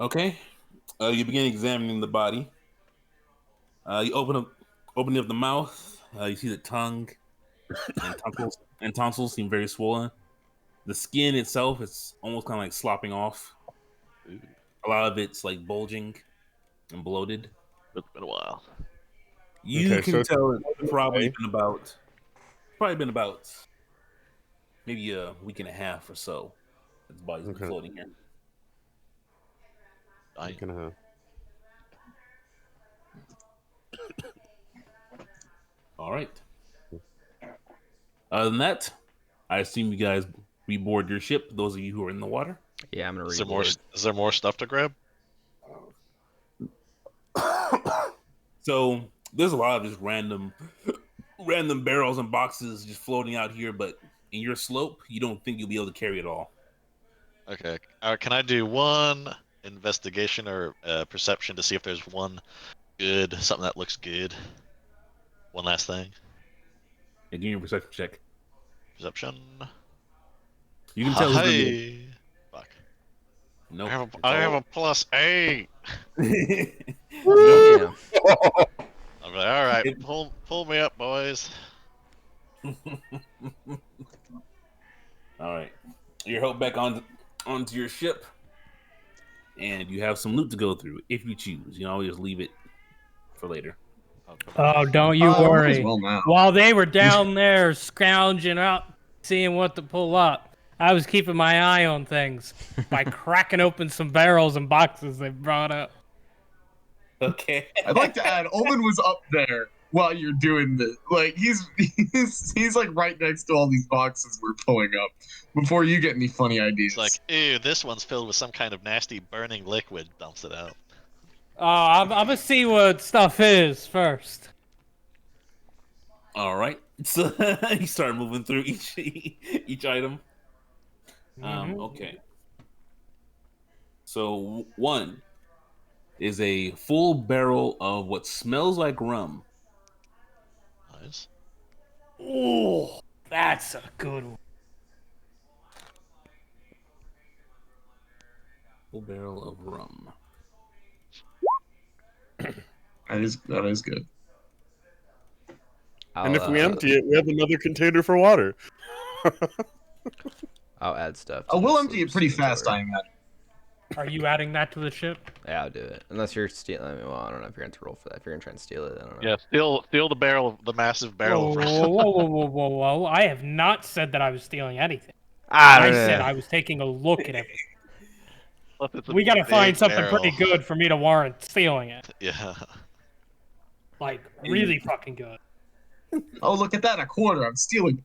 Okay. You begin examining the body. You open up the mouth. You see the tongue and tonsils seem very swollen. The skin itself is almost kind of like slopping off. Ooh, A lot of it's like bulging and bloated. it's been a while. You Okay, so can it's tell it's okay. probably been about maybe a week and a half or so. That the body's been Okay. floating here. I Gonna, All right. Other than that, I assume you guys reboard your ship. Those of you who are in the water. Yeah, I'm gonna is there more? reboard. Is there more stuff to grab? So there's a lot of just random barrels and boxes just floating out here, but in your slope, you don't think you'll be able to carry it all. Okay. Can I do one investigation or perception to see if there's one something that looks good? One last thing. And give me a perception check. Perception. You can tell who's gonna be. Hey. Fuck. Nope. I have a +8. Nope. Yeah. I'm like, all right, It- pull me up, boys. all right. You're held back onto your ship, and you have some loot to go through if you choose. You can always leave it for later. Oh, come on. Oh, don't you Might as worry. well now. While they were down there scrounging out, seeing what to pull up, I was keeping my eye on things by cracking open some barrels and boxes they brought up. Okay. I'd like to add, Omen was up there while you're doing this. Like he's like right next to all these boxes we're pulling up before you get any funny ideas. It's like, ew, this one's filled with some kind of nasty burning liquid. Dumps it out. I'm gonna see what stuff is first. All right. So you start moving through each item. Okay. So one is a full barrel of what smells like rum. Nice. Oh, that's a good one. Full barrel of rum. that is good. and if we I'll, empty it, we have another container for water. I'll add stuff. Oh, to we'll the empty it sloops pretty fast, I inventory. imagine. Are you adding that to the ship? Yeah, I'll do it. Unless you're stealing. I mean, well, I don't know if you're going to roll for that. If you're going to try and steal it, I don't know. Yeah, steal the massive barrel Whoa, of whoa, whoa, whoa, whoa, whoa, whoa! I have not said that I was stealing anything. I said I was taking a look at everything. We gotta find something pretty good for me to warrant stealing it. Yeah. Like, really fucking good. Oh, look at that, a quarter. I'm stealing.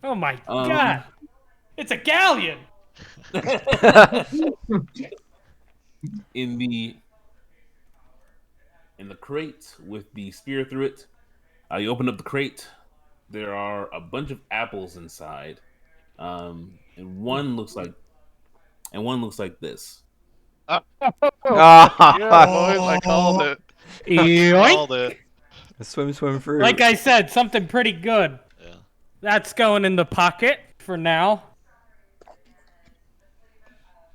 Oh my god! It's a galleon! in the crate with the spear through it. You open up the crate. There are a bunch of apples inside, and one looks like this. Yeah, boys, I called it. I Yoink! called it. Swim fruit. Like I said, something pretty good. Yeah. That's going in the pocket for now.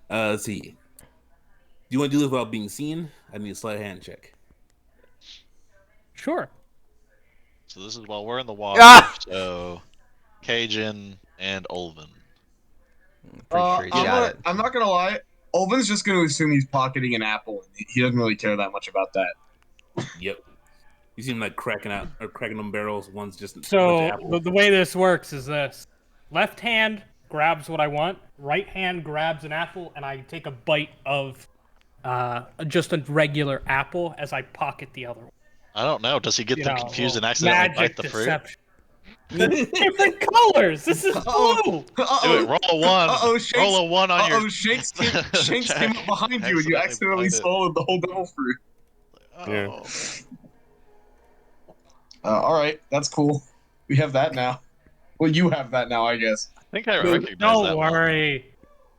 Let's see. Do you want to do this without being seen? I need a sleight of hand check. Sure. So this is while we're in the water. So, Cajun and Olvin. Pretty sure he's got it. I'm not gonna lie. Olvin's just gonna assume he's pocketing an apple, and he doesn't really care that much about that. Yep. You see him like cracking them barrels. One's just a bunch of So apples. the way this works is this: left hand grabs what I want, right hand grabs an apple, and I take a bite of just a regular apple as I pocket the other one. I don't know. Does he get them confused and accidentally magic bite the fruit? deception. Different colors. This is blue. Do it. Roll a 1. Roll a 1 on your. Shanks came up behind you, and you accidentally bite it. swallowed the whole devil fruit. Oh. Yeah. All right, that's cool. We have that now. Well, you have that now, I guess. I think I recognize Don't that one. worry.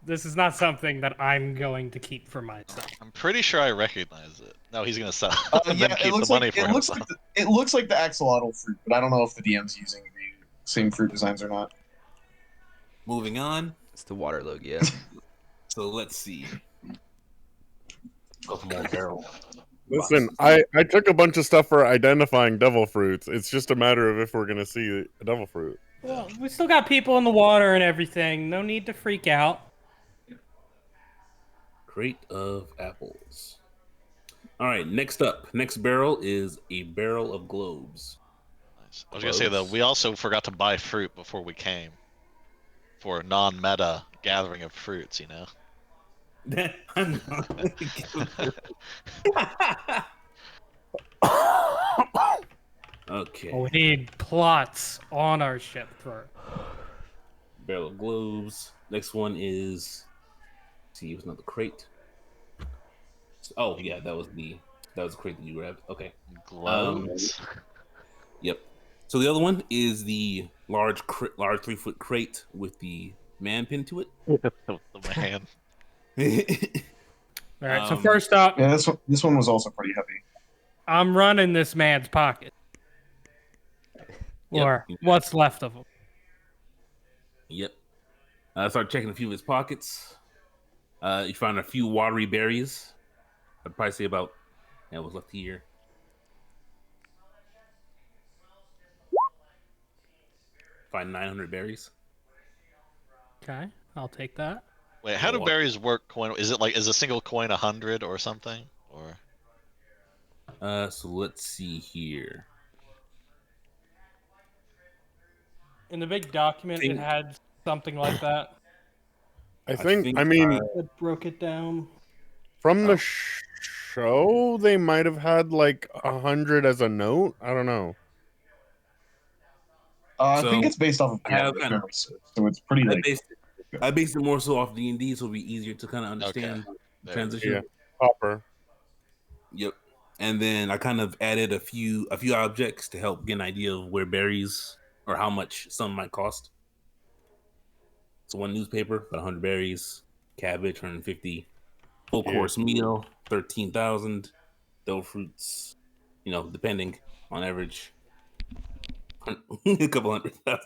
This is not something that I'm going to keep for myself. I'm pretty sure I recognize it. No, he's gonna sell and Yeah, then it keep the looks money like for himself. it looks like the axolotl fruit, but I don't know if the DM's using the same fruit designs or not. Moving on. It's the water Logia. So let's see. Couple more barrel. Listen, boxes. I took a bunch of stuff for identifying devil fruits. It's just a matter of if we're gonna see a devil fruit. Well, we still got people in the water and everything. No need to freak out. Crate of apples. All right, next up. Next barrel is a barrel of globes. Nice. I was gonna say though, we also forgot to buy fruit before we came. For non-meta gathering of fruits, you know. Okay. Well, we need plots on our ship for. Barrel of globes. Next one is. See, it was another crate. Oh yeah, that was the crate that you grabbed. Okay. Globes. Yep. So the other one is the large 3-foot crate with the man pinned to it. The man. All right. So first up, Yeah, this one was also pretty heavy. I'm running this man's pocket, or Yep. what's left of him. Yep. Start checking a few of his pockets. You find a few watery berries. I'd probably say about what's left here. Find 900 berries. Okay, I'll take that. Wait, how do berries work? Is a single coin 100 or something? Or So let's see here. In the big document, it had something like that. I mean, It broke it down. from the show, they might have had like 100 as a note. I don't know. I think it's based off of berry search, so it's pretty like. I based it more so off D&D, so it'll be easier to kind of understand the transition. Yeah, copper. Yep. And then I kind of added a few objects to help get an idea of where berries or how much some might cost. So one newspaper, about 100 berries, cabbage, 150, full course meal, 13,000, devil fruits, depending on average, a couple 100,000.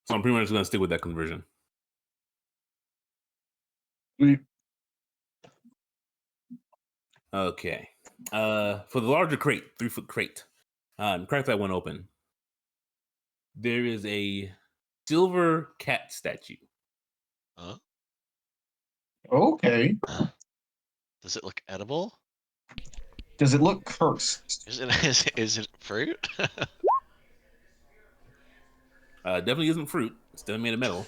So I'm pretty much gonna stick with that conversion. Okay. For the larger crate, 3-foot crate, crack that one open. There is a silver cat statue. Huh? Okay. Does it look edible? Does it look cursed? Is it fruit? Definitely isn't fruit. It's definitely made of metal.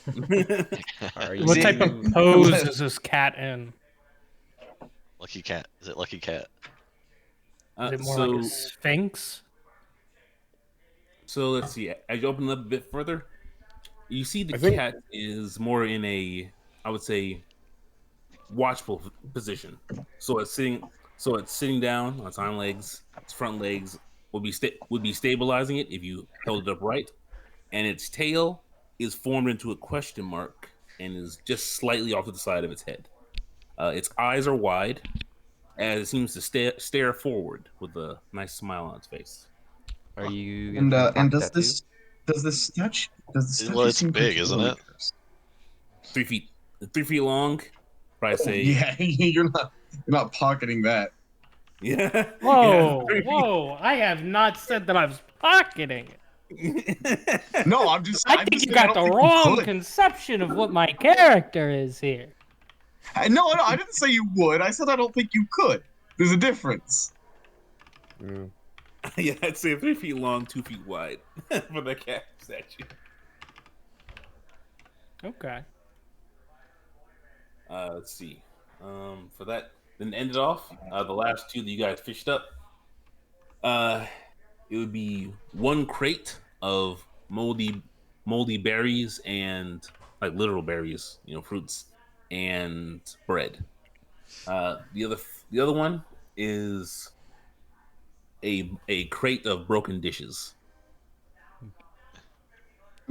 What type of pose is this cat in? Lucky cat. Is it Lucky Cat? Is it more like a sphinx? So let's see. As you open it up a bit further, you see the cat is more in a, I would say, watchful position. So it's sitting down on its hind legs. Its front legs would be stabilizing it if you held it upright, and its tail is formed into a question mark and is just slightly off to the side of its head. Its eyes are wide, as it seems to stare forward with a nice smile on its face. Are you and does this statue Well, it's seem big, isn't it? cursed? 3 feet, 3 feet long. Probably say you're not pocketing that. Yeah. Whoa! I have not said that I was pocketing it. No, I think you got the wrong conception of what my character is here. No, I didn't say you would. I said I don't think you could. There's a difference. Yeah, I'd say 3 feet long, 2 feet wide for the cat statue. Okay. Let's see. For that, then end it off. The last two that you guys fished up. It would be one crate of moldy berries and like literal berries, fruits and bread. The other one is a crate of broken dishes.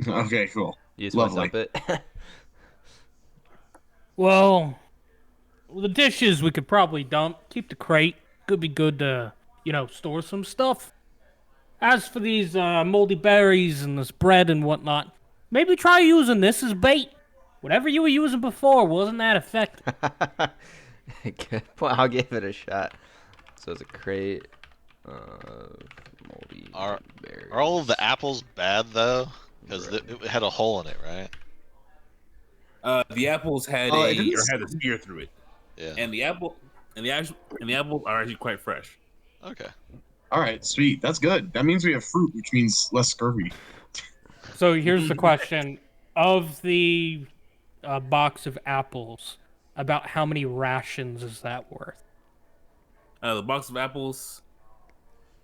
Okay, cool. You just want to dump it? Well, the dishes we could probably dump. Keep the crate. Could be good to, store some stuff. As for these moldy berries and this bread and whatnot, maybe try using this as bait. Whatever you were using before wasn't that effective. Good point. I'll give it a shot. So it's a crate of moldy berries. Are all of the apples bad though? Because it had a hole in it, right? The apples had it didn't had a spear through it, Yeah. and the apples are actually quite fresh. Okay. All right, sweet. That's good. That means we have fruit, which means less scurvy. So here's the question: of the box of apples, about how many rations is that worth? The box of apples.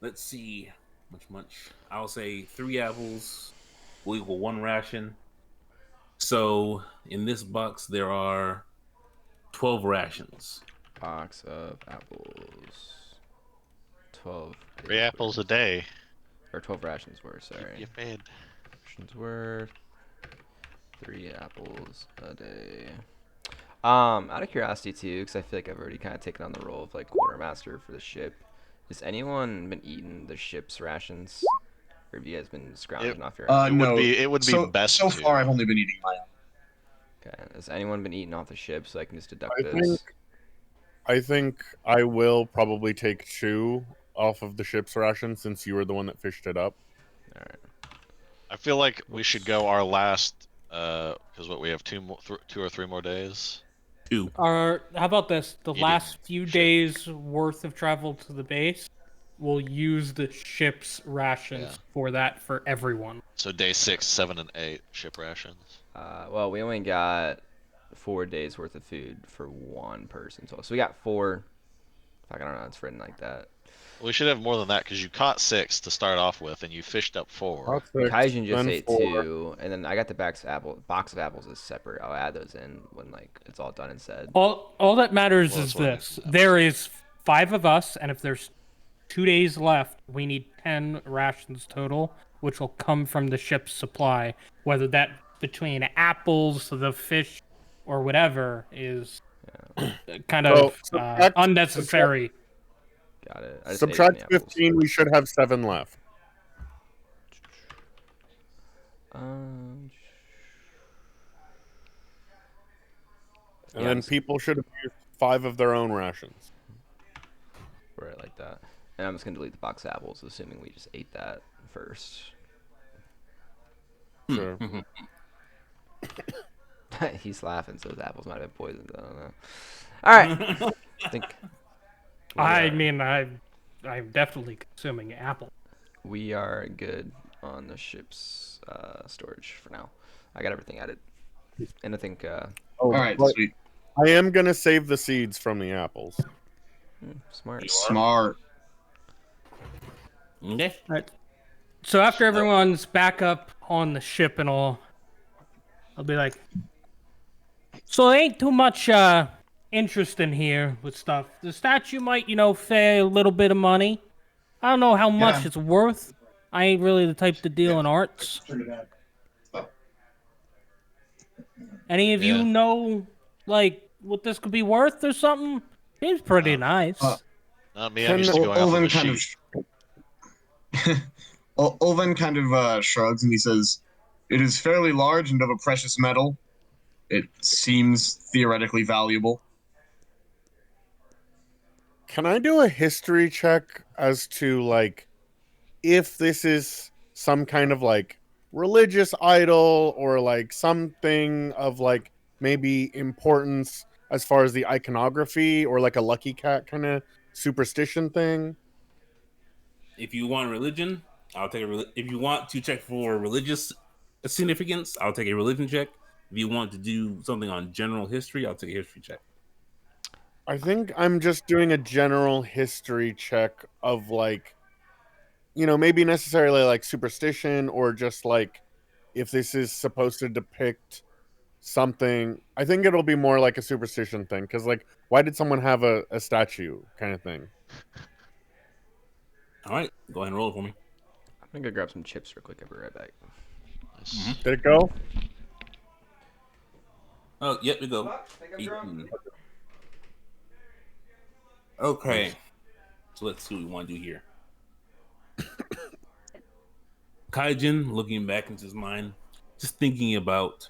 Let's see, much. I'll say 3 apples will equal 1 ration. So in this box there are 12 rations. Box of apples. 12. 3 apples a day. Or 12 rations worth, sorry. You fed. Rations worth 3 apples a day. Out of curiosity too, because I feel like I've already kind of taken on the role of like quartermaster for the ship. Has anyone been eating the ship's rations? Or have you guys been scrounging off your own? No. It would be best So to. far, I've only been eating my own. Okay. Has anyone been eating off the ship so I can just deduct I those? think I will probably take 2 off of the ship's ration since you were the one that fished it up. All right. I feel like we should go our last, because we have 2 or 3 more days. 2. Or how about this? The Eating last few ship. days worth of travel to the base, we'll use the ship's rations for that for everyone. So day 6, 7, and 8 ship rations. Well, we only got 4 days worth of food for 1 person. So we got 4. Fuck, I don't know. It's written like that. We should have more than that because you caught 6 to start off with, and you fished up 4. Kaijin just then ate 4. 2, and then I got the box of apples is separate. I'll add those in when like it's all done and said. All that matters Well, is that's what I this: mean. there is 5 of us, and if there's 2 days left, we need 10 rations total, which will come from the ship's supply. Whether that between apples, the fish, or whatever is kind of unnecessary. Got it. I just ate Subtract the apples. 15, we should have 7 left. Um, And Yeah, then this- people should have used 5 of their own rations. right, like that. And I'm just gonna delete the box of apples, assuming we just ate that first. Sure. He's laughing, so those apples might have been poisoned. I don't know. All right. I think. I mean, I'm definitely consuming apple. We are good on the ship's storage for now. I got everything added, and I think. All right, but sweet. I am going to save the seeds from the apples. Smart. Smart. Okay. So after everyone's back up on the ship and all, I'll be like, so there ain't too much interest in here with stuff. The statue might, pay a little bit of money. I don't know how much Yeah. it's worth. I ain't really the type to deal in arts. Any of you Yeah. know, like, what this could be worth or something? Seems pretty nice. Not me. I'm used to going off of Ulven a kind sheet. of Ulven kind of shrugs and he says, "It is fairly large and of a precious metal. It seems theoretically valuable." Can I do a history check as to, like, if this is some kind of, like, religious idol or, like, something of, like, maybe importance as far as the iconography or, like, a lucky cat kind of superstition thing? If you want religion, I'll take if you want to check for religious significance, I'll take a religion check. If you want to do something on general history, I'll take a history check. I think I'm just doing a general history check of, like, maybe necessarily like superstition or just like if this is supposed to depict something. I think it'll be more like a superstition thing because, like, why did someone have a statue kind of thing? All right, go ahead and roll it for me. I'm gonna go grab some chips real quick. I'll be right back. Nice. Did it go? Oh, yep, we go. 18. Okay, so let's see what we want to do here. Kaijin, looking back into his mind, just thinking about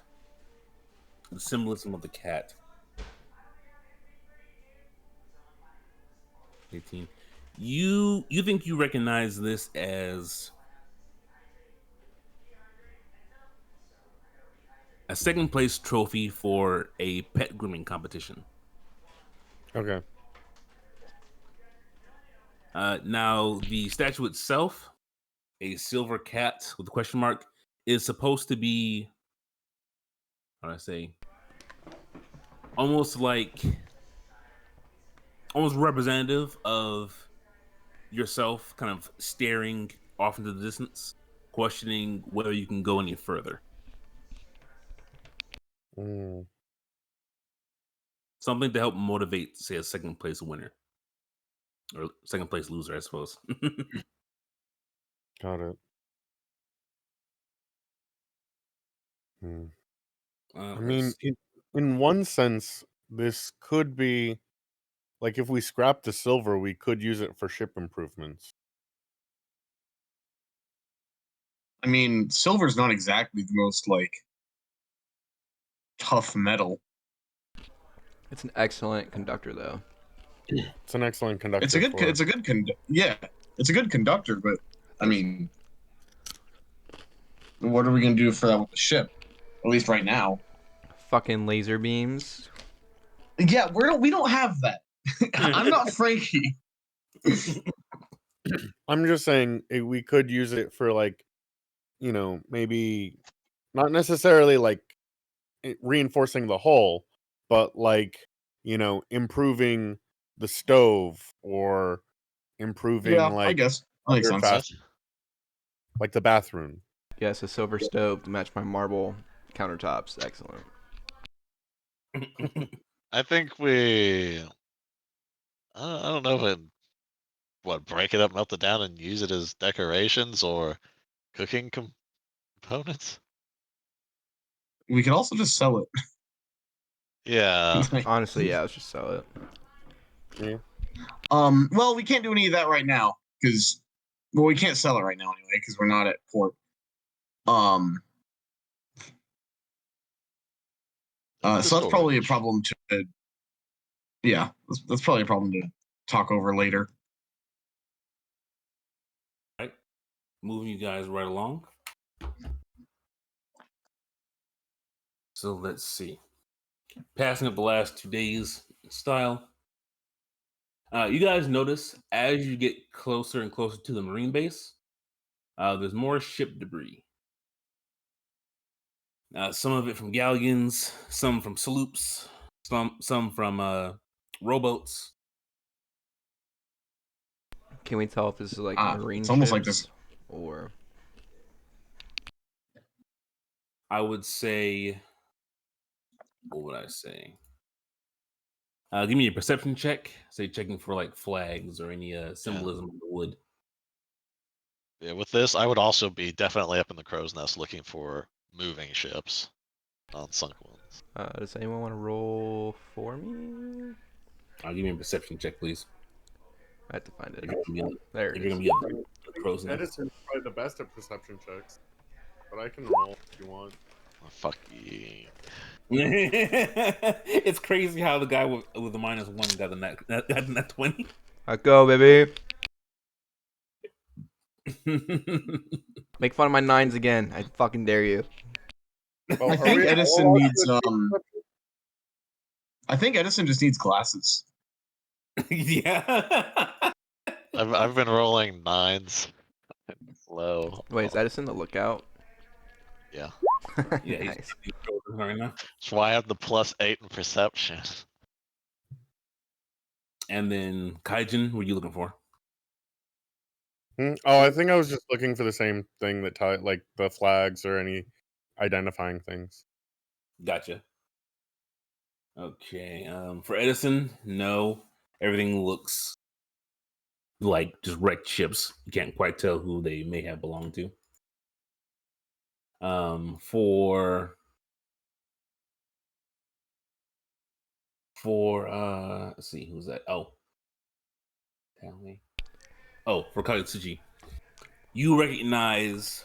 the symbolism of the cat. 18. You think you recognize this as a second place trophy for a pet grooming competition. Okay. Now, the statue itself, a silver cat with a question mark, is supposed to be, how do I say, almost representative of yourself, kind of staring off into the distance, questioning whether you can go any further. Mm, Something to help motivate, say, a second place winner or second place loser, I suppose. got it. Hmm. I mean, Let's see. in one sense, this could be like if we scrap the silver, we could use it for ship improvements. I mean, silver's not exactly the most like tough metal. It's an excellent conductor, though. It's an excellent conductor. It's a good. for- It's a good. Yeah, it's a good conductor. But I mean, what are we gonna do for that with the ship? At least right now. Fucking laser beams. Yeah, we don't have that. I'm not Frankie. I'm just saying we could use it for like, maybe not necessarily like reinforcing the hull, but like, improving the stove or improving Yeah, I like guess that makes other sense. What? like the bathroom. Yes, a silver stove to match my marble countertops. Excellent. I think we. I don't know if it. What, break it up, melt it down, and use it as decorations or cooking components? We could also just sell it. Yeah. Honestly, yeah, let's just sell it. Yeah. Well, we can't do any of that right now because, well, we can't sell it right now anyway because we're not at port. So that's probably a problem to. Yeah, that's probably a problem to talk over later. Right, moving you guys right along. So let's see. Passing up the last 2 days in style. You guys notice as you get closer and closer to the marine base, there's more ship debris. Some of it from galleons, some from sloops, some from rowboats. Can we tell if this is like marine It's almost like this. ships or I would say, what would I say? Give me a perception check. Say checking for like flags or any symbolism of the wood. Yeah, with this, I would also be definitely up in the crow's nest looking for moving ships on sunk ones. does anyone want to roll for me? Give me a perception check, please. I have to find it. If you're gonna be, There if it you're is. gonna be up the crow's nest. Edison's probably the best at perception checks, but I can roll if you want. Oh, fuck you. It's crazy how the guy with the -1 got the net 20. Let's go, baby. Make fun of my nines again. I fucking dare you. Well, I are think we- Edison needs. I think Edison just needs glasses. Yeah. I've been rolling nines. Low. Wait, is Edison the lookout? Yeah. Yeah, he's Nice. right now. That's why I have the +8 in perception. And then Kaijin, what are you looking for? Oh, I think I was just looking for the same thing that like the flags or any identifying things. Gotcha. Okay. For Edison, no. Everything looks like just wrecked ships. You can't quite tell who they may have belonged to. For let's see, who's that? Oh. For Kagutsuchi, you recognize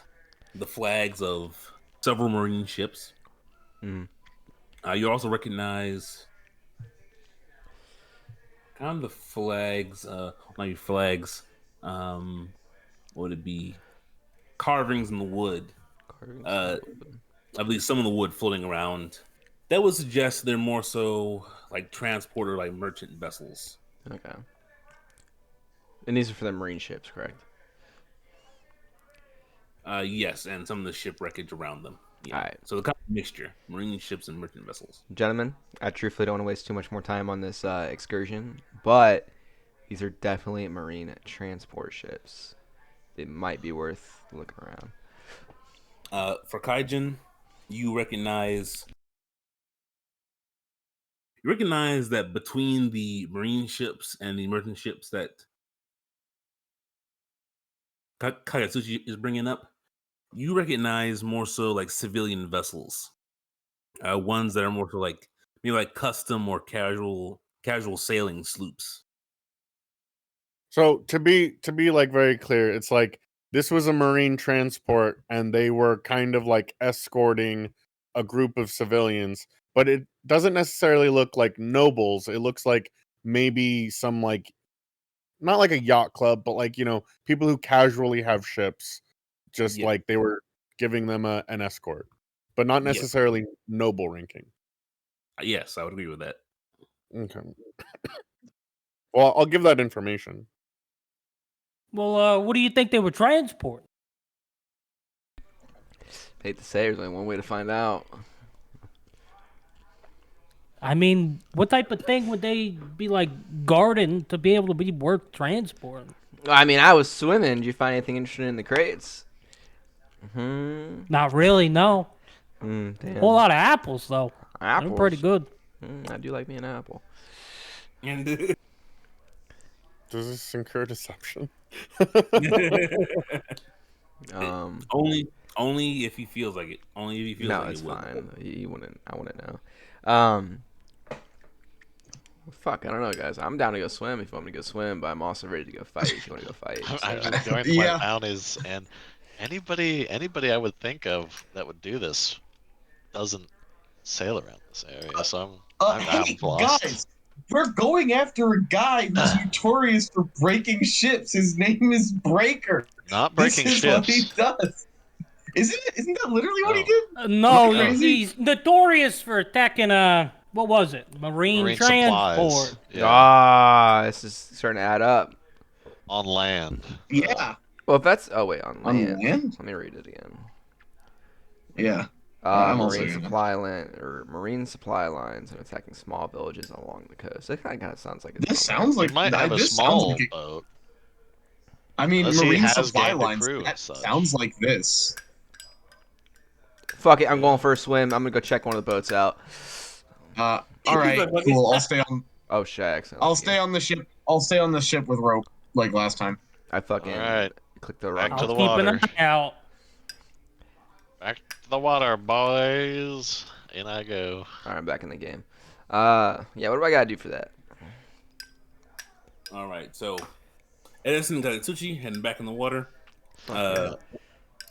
the flags of several marine ships. Mm. You also recognize kind of the flags, not your flags. What would it be? Carvings in the wood. Carvings Uh, in the wood. I believe some of the wood floating around. That would suggest they're more so like transporter, like merchant vessels. Okay. And these are for the marine ships, correct? Yes, and some of the ship wreckage around them. Yeah. All right. So the kind of mixture: marine ships and merchant vessels. Gentlemen, I truthfully don't want to waste too much more time on this excursion, but these are definitely marine transport ships. It might be worth looking around. For Kaijin, you recognize that between the marine ships and the merchant ships that Kagetsuchi is bringing up, you recognize more so like civilian vessels, ones that are more so like maybe like custom or casual sailing sloops. So to be like very clear, it's like this was a marine transport and they were kind of like escorting a group of civilians, but it doesn't necessarily look like nobles. It looks like maybe some like not like a yacht club, but like, people who casually have ships, just Yeah. like they were giving them an escort, but not Yes. necessarily noble ranking. Yes, I would agree with that. Okay. Well, I'll give that information. Well, what do you think they were transporting? Hate to say, there's only one way to find out. I mean, what type of thing would they be like guarding to be able to be worth transporting? I mean, I was swimming. Did you find anything interesting in the crates? Not really, no. Damn. Whole lot of apples though. Apples. They're pretty good. I do like me an apple. And Does this incur deception? only if he feels like it. Only if he feels No, like it's it would. fine. You wouldn't. I wouldn't know. Fuck, I don't know, guys. I'm down to go swim if you want me to go swim, but I'm also ready to go fight if you want to go fight. I'm So. just going to Yeah. my bounties, and anybody I would think of that would do this doesn't sail around this area, so I'm Hey, lost. guys, we're going after a guy who's notorious for breaking ships. His name is Breaker. Not This breaking is what he ships. does. Isn't that literally what he No. did? No, Crazy? he's notorious for attacking what was it? Marine transport. Supplies. Yeah. Ah, this is starting to add up. On land. Yeah. Well, if that's wait on On land. land? Let me read it again. Yeah. I'm also Marine gonna- supply land or marine supply lines and attacking small villages along the coast. That kind of sounds like it's This on sounds He like might have a this sounds small like it, boat. I mean, Unless he marine has supply gained a lines. crew and That such. sounds like this. Fuck it, I'm going for a swim. I'm gonna go check one of the boats out. All right, cool. I'll stay on. Oh shit! I accidentally I'll stay on the ship. I'll stay on the ship with rope like last time. I fucking Alright. clicked the Back wrong. to I'll the keep water. an eye out. Back to the water, boys. In I go. Alright, I'm back in the game. Yeah, what do I gotta do for that? All right, so Edison got Katsuchi heading back in the water. Yeah.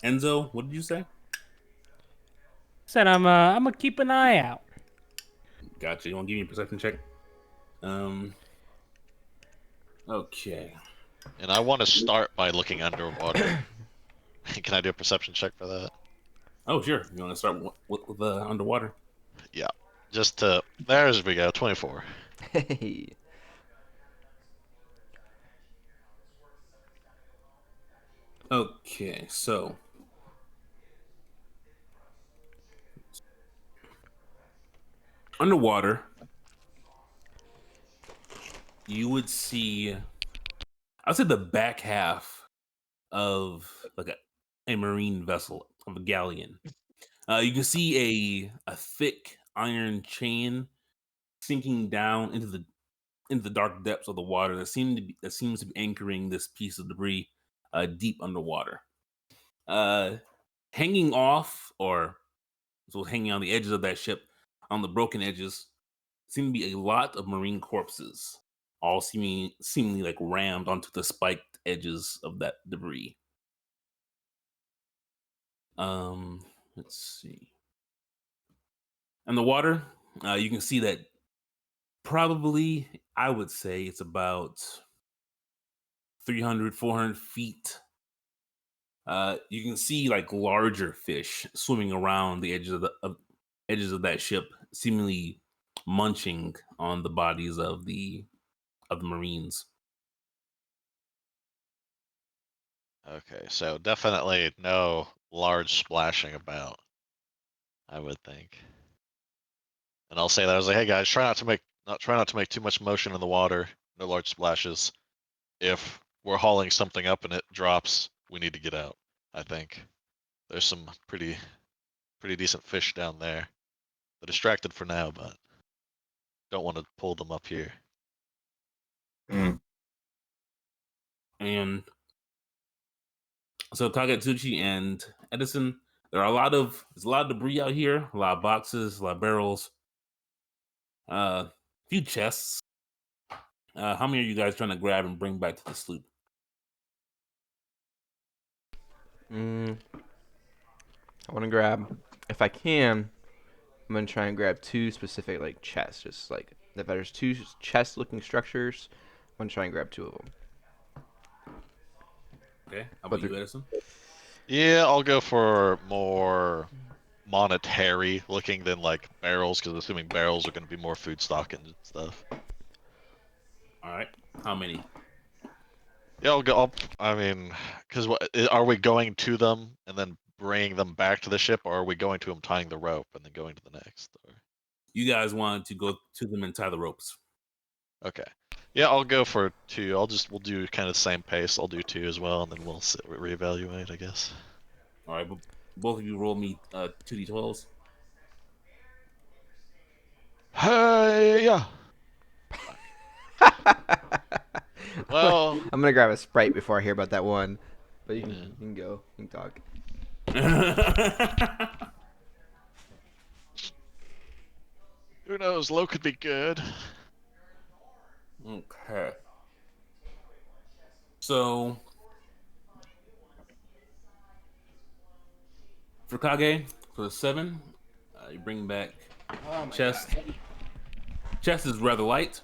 Enzo, what did you say? Said I'm gonna keep an eye out. Gotcha. You want to give me a perception check? Okay. And I want to start by looking underwater. Can I do a perception check for that? Oh, sure. You want to start with underwater? Yeah. Just to... There's we go. 24. Hey. Okay, so underwater, you would see, I'd say the back half of like a marine vessel, of a galleon. You can see a thick iron chain sinking down into the dark depths of the water that seems to be anchoring this piece of debris deep underwater. Hanging off, or so hanging on the edges of that ship, on the broken edges, seem to be a lot of marine corpses, all seemingly like rammed onto the spiked edges of that debris. Let's see. And the water, you can see that probably, I would say it's about 300, 400 feet. You can see like larger fish swimming around the edges edges of that ship, seemingly munching on the bodies of the Marines. Okay, so definitely no large splashing about, I would think. And I'll say that I was like, hey guys, try not to make too much motion in the water. No large splashes. If we're hauling something up and it drops, we need to get out. I think there's some pretty decent fish down there. They're distracted for now, but don't want to pull them up here. And so Kagetsuchi and Edison, there's a lot of debris out here, a lot of boxes, a lot of barrels, a few chests. How many are you guys trying to grab and bring back to the sloop? I want to grab, if I can, I'm gonna try and grab two specific like chests. Just like if there's two chest-looking structures, I'm gonna try and grab two of them. Okay, how But about you, Edison? Yeah, I'll go for more monetary looking than like barrels, because assuming barrels are going to be more food stock and stuff. All right, how many? Yeah, I'll go. I mean, because are we going to them and then bringing them back to the ship, or are we going to them tying the rope and then going to the next? Or... You guys want to go to them and tie the ropes. Okay. Yeah, I'll go for two. We'll do kind of the same pace. I'll do two as well, and then we'll reevaluate, I guess. All right, but both of you roll me 2d12s. Hey, yeah. Well, I'm gonna grab a Sprite before I hear about that one. But you can go. You can talk. Who knows? Low could be good. Okay. So for Kage, for the 7, you bring back chest. God. Chest is rather light.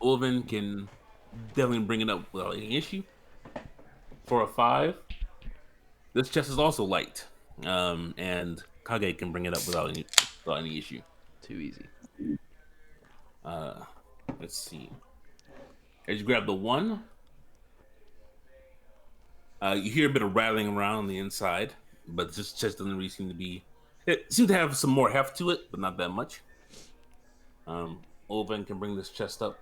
Ulvin can definitely bring it up without any issue. For a 5, this chest is also light, and Kage can bring it up without any issue. Too easy. Let's see. As you grab the 1, you hear a bit of rattling around on the inside, but this chest doesn't really seem to be. It seems to have some more heft to it, but not that much. Ulvin can bring this chest up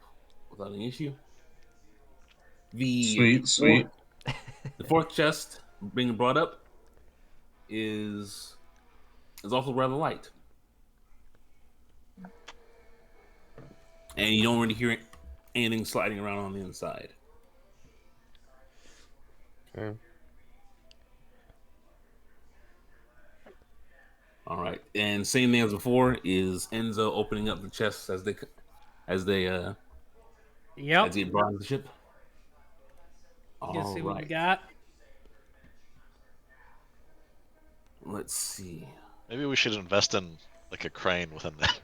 without any issue. The Sweet. The 4th chest being brought up is also rather light, and you don't really hear anything sliding around on the inside. Okay. All right, and same thing as before is Enzo opening up the chests as they Yep. get brought into the ship. You All see what you right, got? let's see. Maybe we should invest in like a crane within that.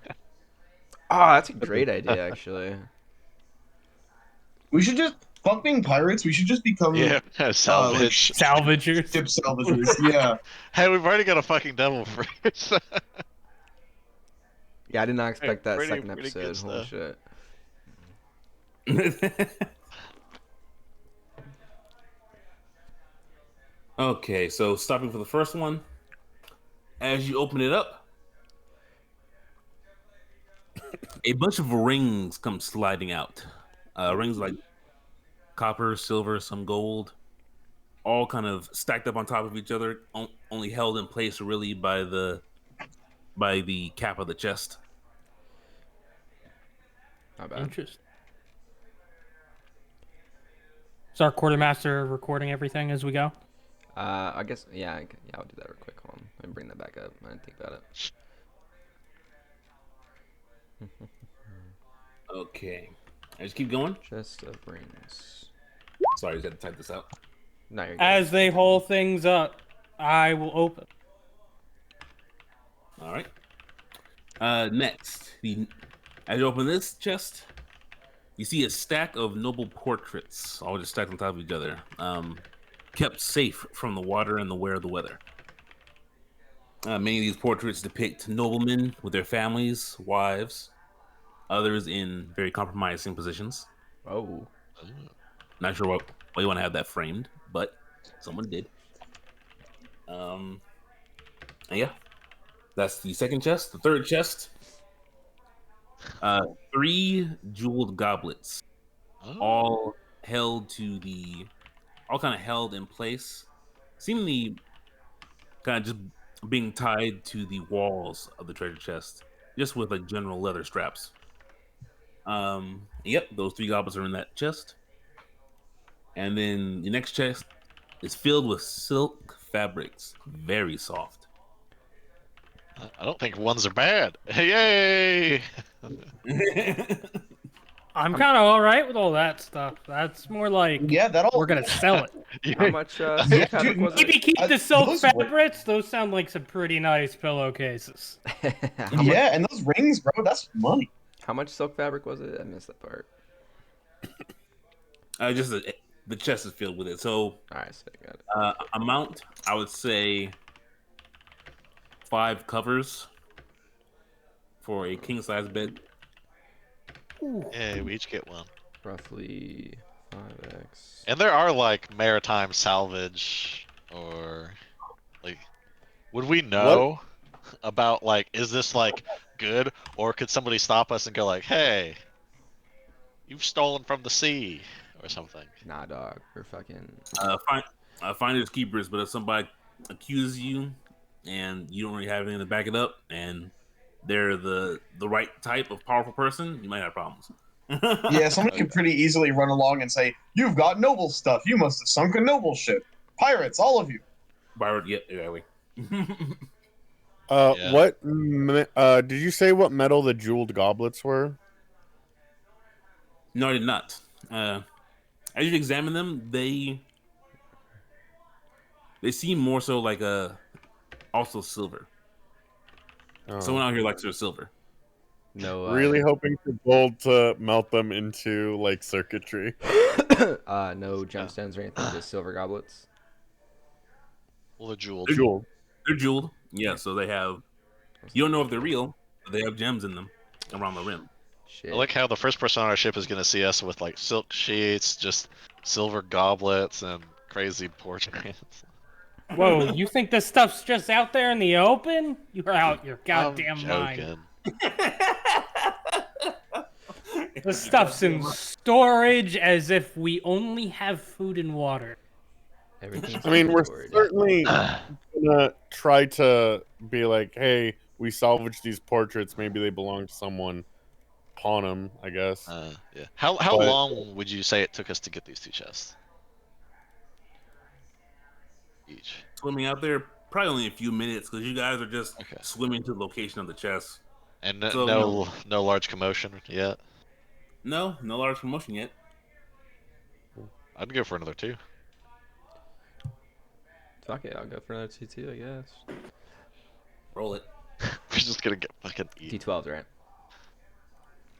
Oh, that's a great idea, actually. We should just fuck being pirates. We should just become Yeah, salvage. Salvagers. ship salvagers. Yeah. Hey, we've already got a fucking devil fruit. Yeah, I did not expect that pretty- second pretty good episode. Holy stuff. shit. Okay, so stopping for the first one. As you open it up, a bunch of rings come sliding out. Rings like copper, silver, some gold, all kind of stacked up on top of each other, only held in place really by the cap of the chest. Not bad. Interesting. Is our quartermaster recording everything as we go? I guess, yeah, I'll do that real quick. Hold on. Let me bring that back up. I didn't think about it. Okay, I just keep going. Chest of rings. Sorry, I just had to type this out. No, you're good. As they haul things up, I will open. All right. Next, as you open this chest, you see a stack of noble portraits, all just stacked on top of each other, kept safe from the water and the wear of the weather. Many of these portraits depict noblemen with their families, wives, others in very compromising positions. Oh. Not sure why you want to have that framed, but someone did. And yeah, that's the second chest. The third chest, 3 jeweled goblets, Oh. all kind of held in place, seemingly kind of just being tied to the walls of the treasure chest, just with like general leather straps. Yep, those 3 goblets are in that chest. And then the next chest is filled with silk fabrics, very soft. I don't think ones are bad. Yay! I'm kind of all right with all that stuff. That's more like Yeah, that'll. we're gonna sell it. How much silk Yeah, fabric dude, was it? Maybe keep the silk those fabrics. Those sound like some pretty nice pillowcases. How much? Yeah, and those rings, bro, that's money. How much silk fabric was it? I missed that part. Just the chest is filled with it. So All right, so I got it. amount, I would say 5 covers for a king size bed. Yeah, we each get one. Roughly 5x. And there are like maritime salvage or like would we know about like is this like good or could somebody stop us and go like, "Hey, you've stolen from the sea" or something? Nah, dog. We're fucking. Finders keepers, but if somebody accuses you and you don't really have anything to back it up, and they're the right type of powerful person, you might have problems. Yeah, somebody could pretty easily run along and say, "You've got noble stuff. You must have sunk a noble ship. Pirates, all of you." Byron, yeah, exactly. Yeah. What? Did you say what metal the jeweled goblets were? No, I did not. As you examine them, they seem more so like also silver. Oh. Someone out here likes their silver. No. Really hoping for gold to melt them into like circuitry. No gemstones or anything. Just silver goblets. Well, they're jeweled. Jeweled. They're jeweled. Yeah, so they have. You don't know if they're real, but they have gems in them around the rim. Shit. I like how the first person on our ship is gonna see us with like silk sheets, just silver goblets, and crazy portraits. Whoa, you think this stuff's just out there in the open? You're out your I'm goddamn mind. joking. This stuff's in storage as if we only have food and water. Everything's I mean, we're stored. certainly gonna try to be like, hey, we salvaged these portraits. Maybe they belong to someone. Pawn them, I guess. Yeah. How But- long would you say it took us to get these 2 chests? Each. Swimming out there, probably only a few minutes because you guys are just Okay. swimming to the location of the chest. And So, no large commotion yet. No large promotion yet. I'd go for another 2. Fuck it, I'll go for another 2 too, I guess. Roll it. We're just gonna get fucking eat. D12s, right?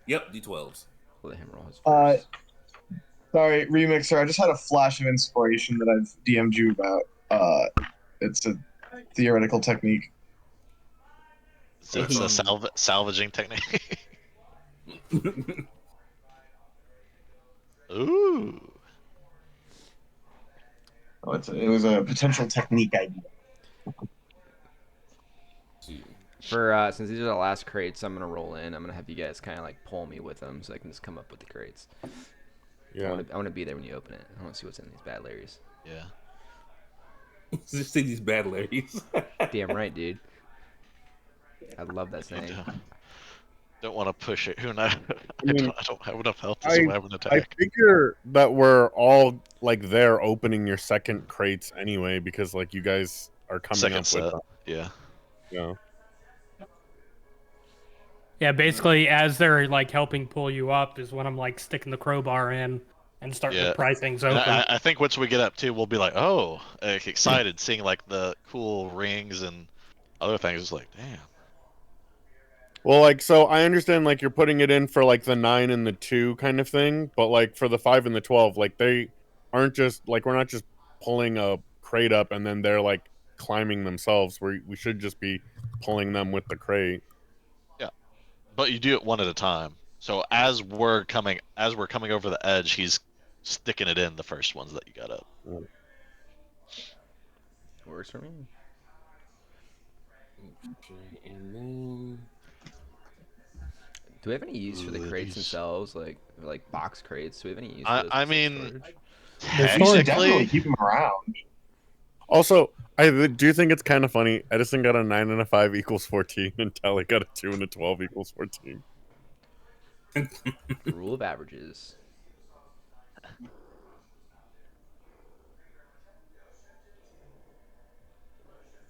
Yep, D12s. We'll let him roll his Uh, first. Sorry, Remixer, I just had a flash of inspiration that I've DM'd you about. It's a theoretical technique. So it's a salvaging technique. Ooh. Oh, it was a potential technique idea. For since these are the last crates, I'm gonna roll in. I'm gonna have you guys kind of like pull me with them, so I can just come up with the crates. Yeah. I want to be there when you open it. I want to see what's in these bad Larrys. Yeah. Just take these bad Larrys. Damn right, dude. I love that saying. Don't want to push it. Who knows? mean, I don't have enough health to I- survive an I attack. figure that we're all like there opening your second crates anyway, because like you guys are coming Second up set. with Yeah. you know. Yeah, basically, as they're like helping pull you up, is when I'm like sticking the crowbar in and starting Yeah. to pry things And open. I think once we get up too, we'll be like, oh, excited seeing like the cool rings and other things. It's like, damn. Well, like, so I understand, like, you're putting it in for, like, the 9 and the 2 kind of thing, but, like, for the 5 and the 12, like, they aren't just, like, we're not just pulling a crate up and then they're, like, climbing themselves. We should just be pulling them with the crate. Yeah, but you do it one at a time. So as we're coming over the edge, he's sticking it in the first ones that you got up. Works for me. Okay, and then Do we have any use for the Ooh, crates these. themselves, like box crates? Do we have any use for those I for mean, storage? They're We should storage. definitely technically, keep them around. Also, I do think it's kind of funny. Edison got a 9 and a 5 equals 14, and Tally got a 2 and a 12 equals 14. The rule of averages.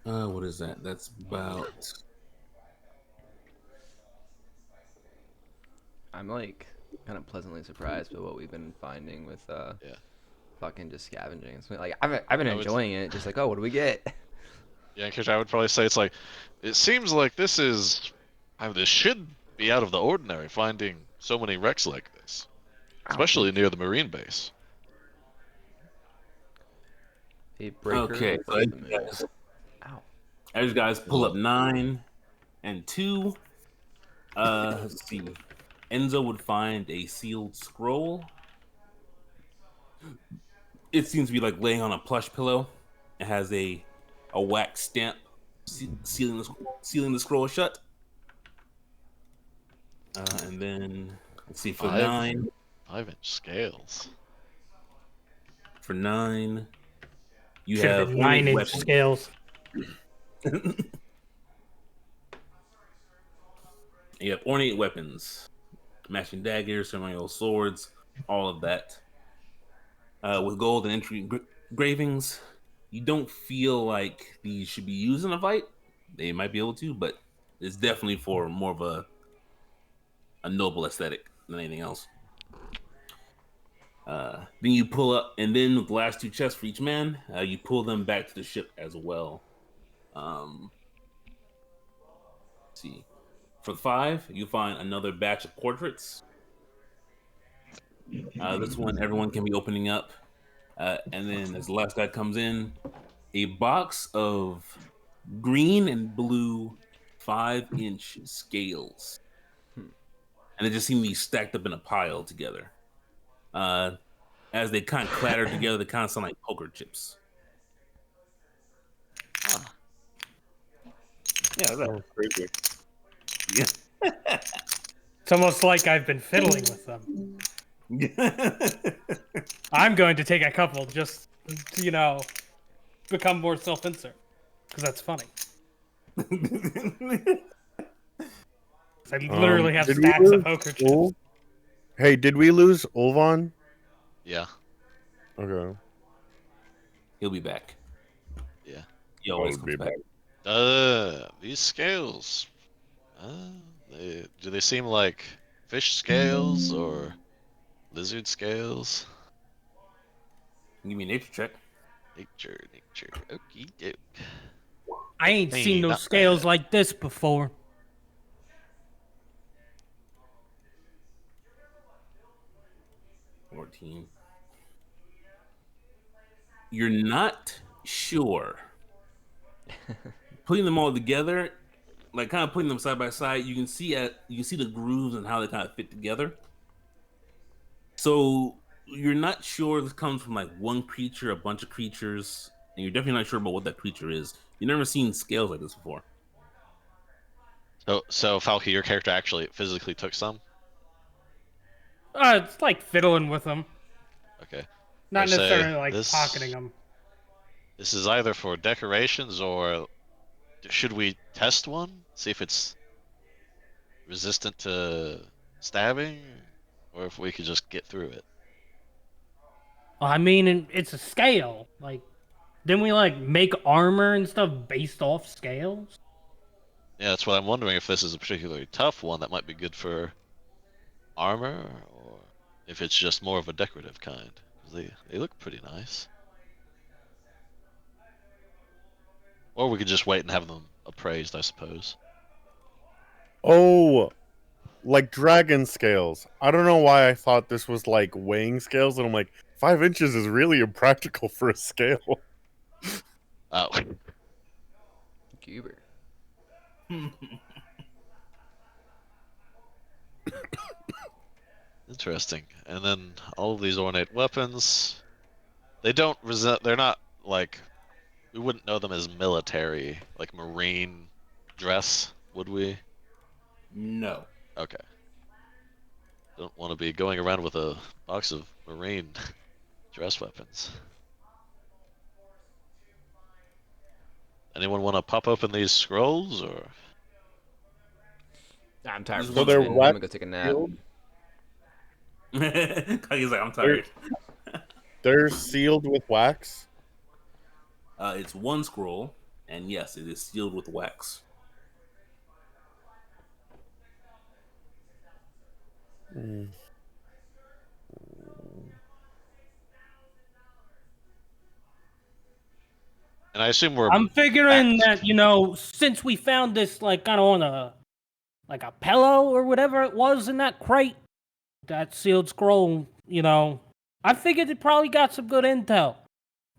what is that? That's about I'm like kind of pleasantly surprised by what we've been finding with yeah. fucking just scavenging. So, like I've been I would, enjoying it. Just like, oh, what do we get? yeah, because I would probably say it's like, it seems like this is, this should be out of the ordinary, finding so many wrecks like this, Ow. especially near the Marine base. A breaker okay. So above the moon. Ow. as you guys pull up Ugh. 9 and 2, let's see. Enzo would find a sealed scroll. It seems to be like laying on a plush pillow. It has a wax stamp sealing the scroll shut. And then let's see for Five, 9. 5-inch scales. For 9, you Should have have been ornate 9-inch weapons. scales. You have ornate weapons, matching daggers, ceremonial swords, all of that. With gold and engravings, you don't feel like these should be used in a fight. They might be able to, but it's definitely for more of a noble aesthetic than anything else. Then you pull up, and then with the last 2 chests for each man, you pull them back to the ship as well. Let's see. For 5, you find another batch of portraits. This one, everyone can be opening up. And then as the last guy comes in, a box of green and blue 5-inch scales. And they just seem to be stacked up in a pile together. As they kind of clatter together, they kind of sound like poker chips. Huh. Yeah, that. Oh, crazy. Yeah. It's almost like I've been fiddling with them. I'm going to take a couple just to, become more self-insert. Because that's funny. 'Cause I literally have Did we stacks of lose poker chips. Ul- Hey, did we lose Ulvan? Yeah, Okay. He'll be back. yeah. He always Oh, comes be back. These scales. Do they seem like fish scales or lizard scales? Give me a nature check. Nature. Okie doke. I ain't Hey, seen no not scales bad. like this before. 14. You're not sure. Putting them all together, like kind of putting them side by side, you can see the grooves and how they kind of fit together. So you're not sure this comes from like one creature, a bunch of creatures, and you're definitely not sure about what that creature is. You've never seen scales like this before. So Falky, your character actually physically took some? It's like fiddling with them, Okay. I not say necessarily like pocketing this them. this is either for decorations or should we test one? See if it's resistant to stabbing or if we could just get through it. Well, I mean, it's a scale. Like, didn't we like make armor and stuff based off scales? Yeah, that's what I'm wondering if this is a particularly tough one that might be good for armor or if it's just more of a decorative kind. 'Cause they look pretty nice. Or we could just wait and have them appraised, I suppose. Oh, like dragon scales. I don't know why I thought this was like weighing scales, and I'm like, 5 inches is really impractical for a scale. Oh, Goober. interesting. And then all of these ornate weapons, they don't resent. They're not like we wouldn't know them as military, like marine dress, would we? No. Okay. Don't want to be going around with a box of marine dress weapons. Anyone want to pop open these scrolls or? I'm tired Just from So one they're sleeping. scroll. I'm wax gonna go take a nap. sealed. He's like, I'm They're, tired. they're sealed with wax. It's one scroll, and yes, it is sealed with wax. Mm. And I assume we're I'm figuring back. that, since we found this like kind of on a pillow or whatever it was in that crate, that sealed scroll, I figured it probably got some good intel.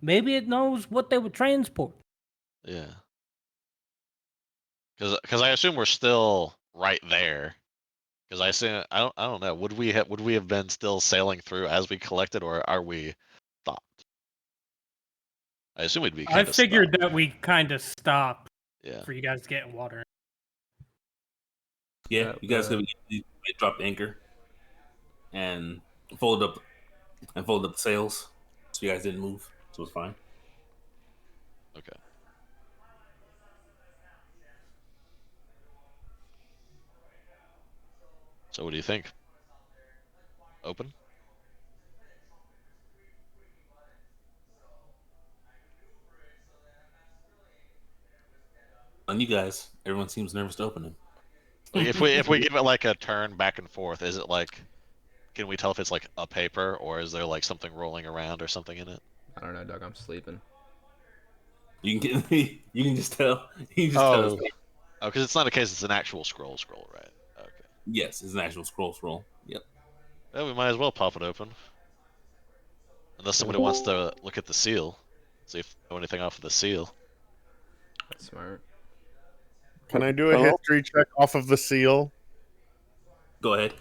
Maybe it knows what they would transport. Yeah. Because I assume we're still right there. Because I don't know. Would we have been still sailing through as we collected, or are we stopped? I assume we'd be I kind of figured stopped. that we kind of stopped Yeah. for you guys to get water. Yeah, you guys could drop the anchor and fold up the sails, so you guys didn't move, so it's fine. Okay. So what do you think? Open? And you guys, everyone seems nervous to open Like it. if we give it like a turn back and forth, is it like can we tell if it's like a paper or is there like something rolling around or something in it? I don't know, Doug. I'm sleeping. You can get, you can just tell. You can just tell. Oh. Oh, because it's not a case. It's an actual scroll, right? Okay. Yes, it's an actual scroll. Yep. Well, we might as well pop it open. Unless somebody wants to look at the seal, see if know anything off of the seal. That's smart. Can I do a Hello? history check off of the seal? Go ahead.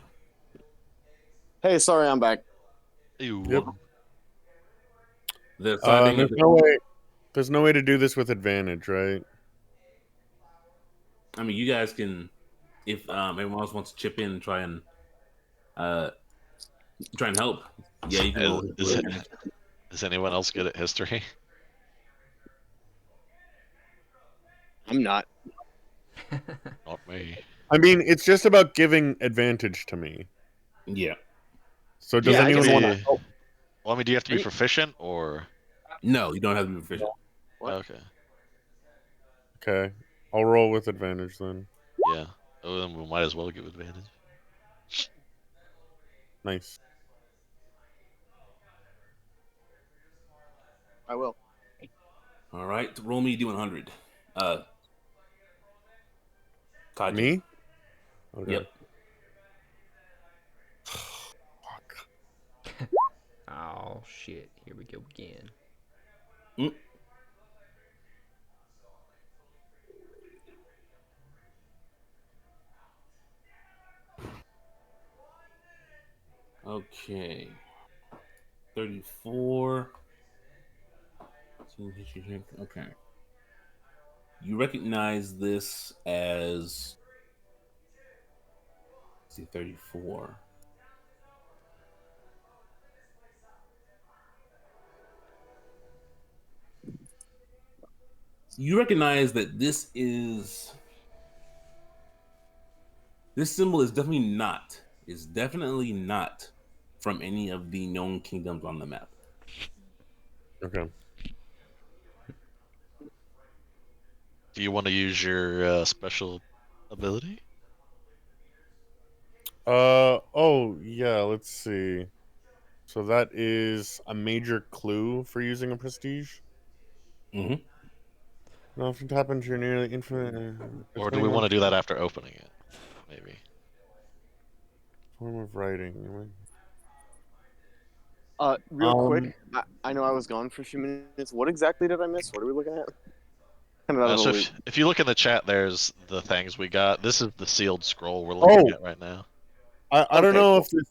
Hey, sorry, I'm back. Ew. Yep. The finding of There's no way to do this with advantage, right? I mean, you guys can, if everyone else wants to chip in and uh try and help. Yeah, you can roll. Is anyone else good at history? I'm not. Not me. I mean, it's just about giving advantage to me. Yeah. So does Yeah, I anyone guess- want Maybe- to help? Well, I mean, do you have to be proficient or? No, you don't have to be proficient. What? Okay. Okay, I'll roll with advantage then. Yeah. Oh, then we might as well give advantage. Nice. I will. All right, roll me d100. Kaji. Me? Okay. Yep. Fuck. Oh shit! Here we go again. Okay. 34. Okay. You recognize this as. Let's see, 34. You recognize that this symbol is definitely not from any of the known kingdoms on the map. Okay. Do you want to use your special ability? Oh yeah. Let's see. So that is a major clue for using a prestige. Mm-hmm. Often tap into your nearly infinite. Or do we want to do that after opening it? maybe. Form of writing. Real quick, I know I was gone for a few minutes. What exactly did I miss? What are we looking at? Kind of out of the So loop. if you look in the chat, there's the things we got. This is the sealed scroll we're looking at right now. I don't Okay, know cool. if this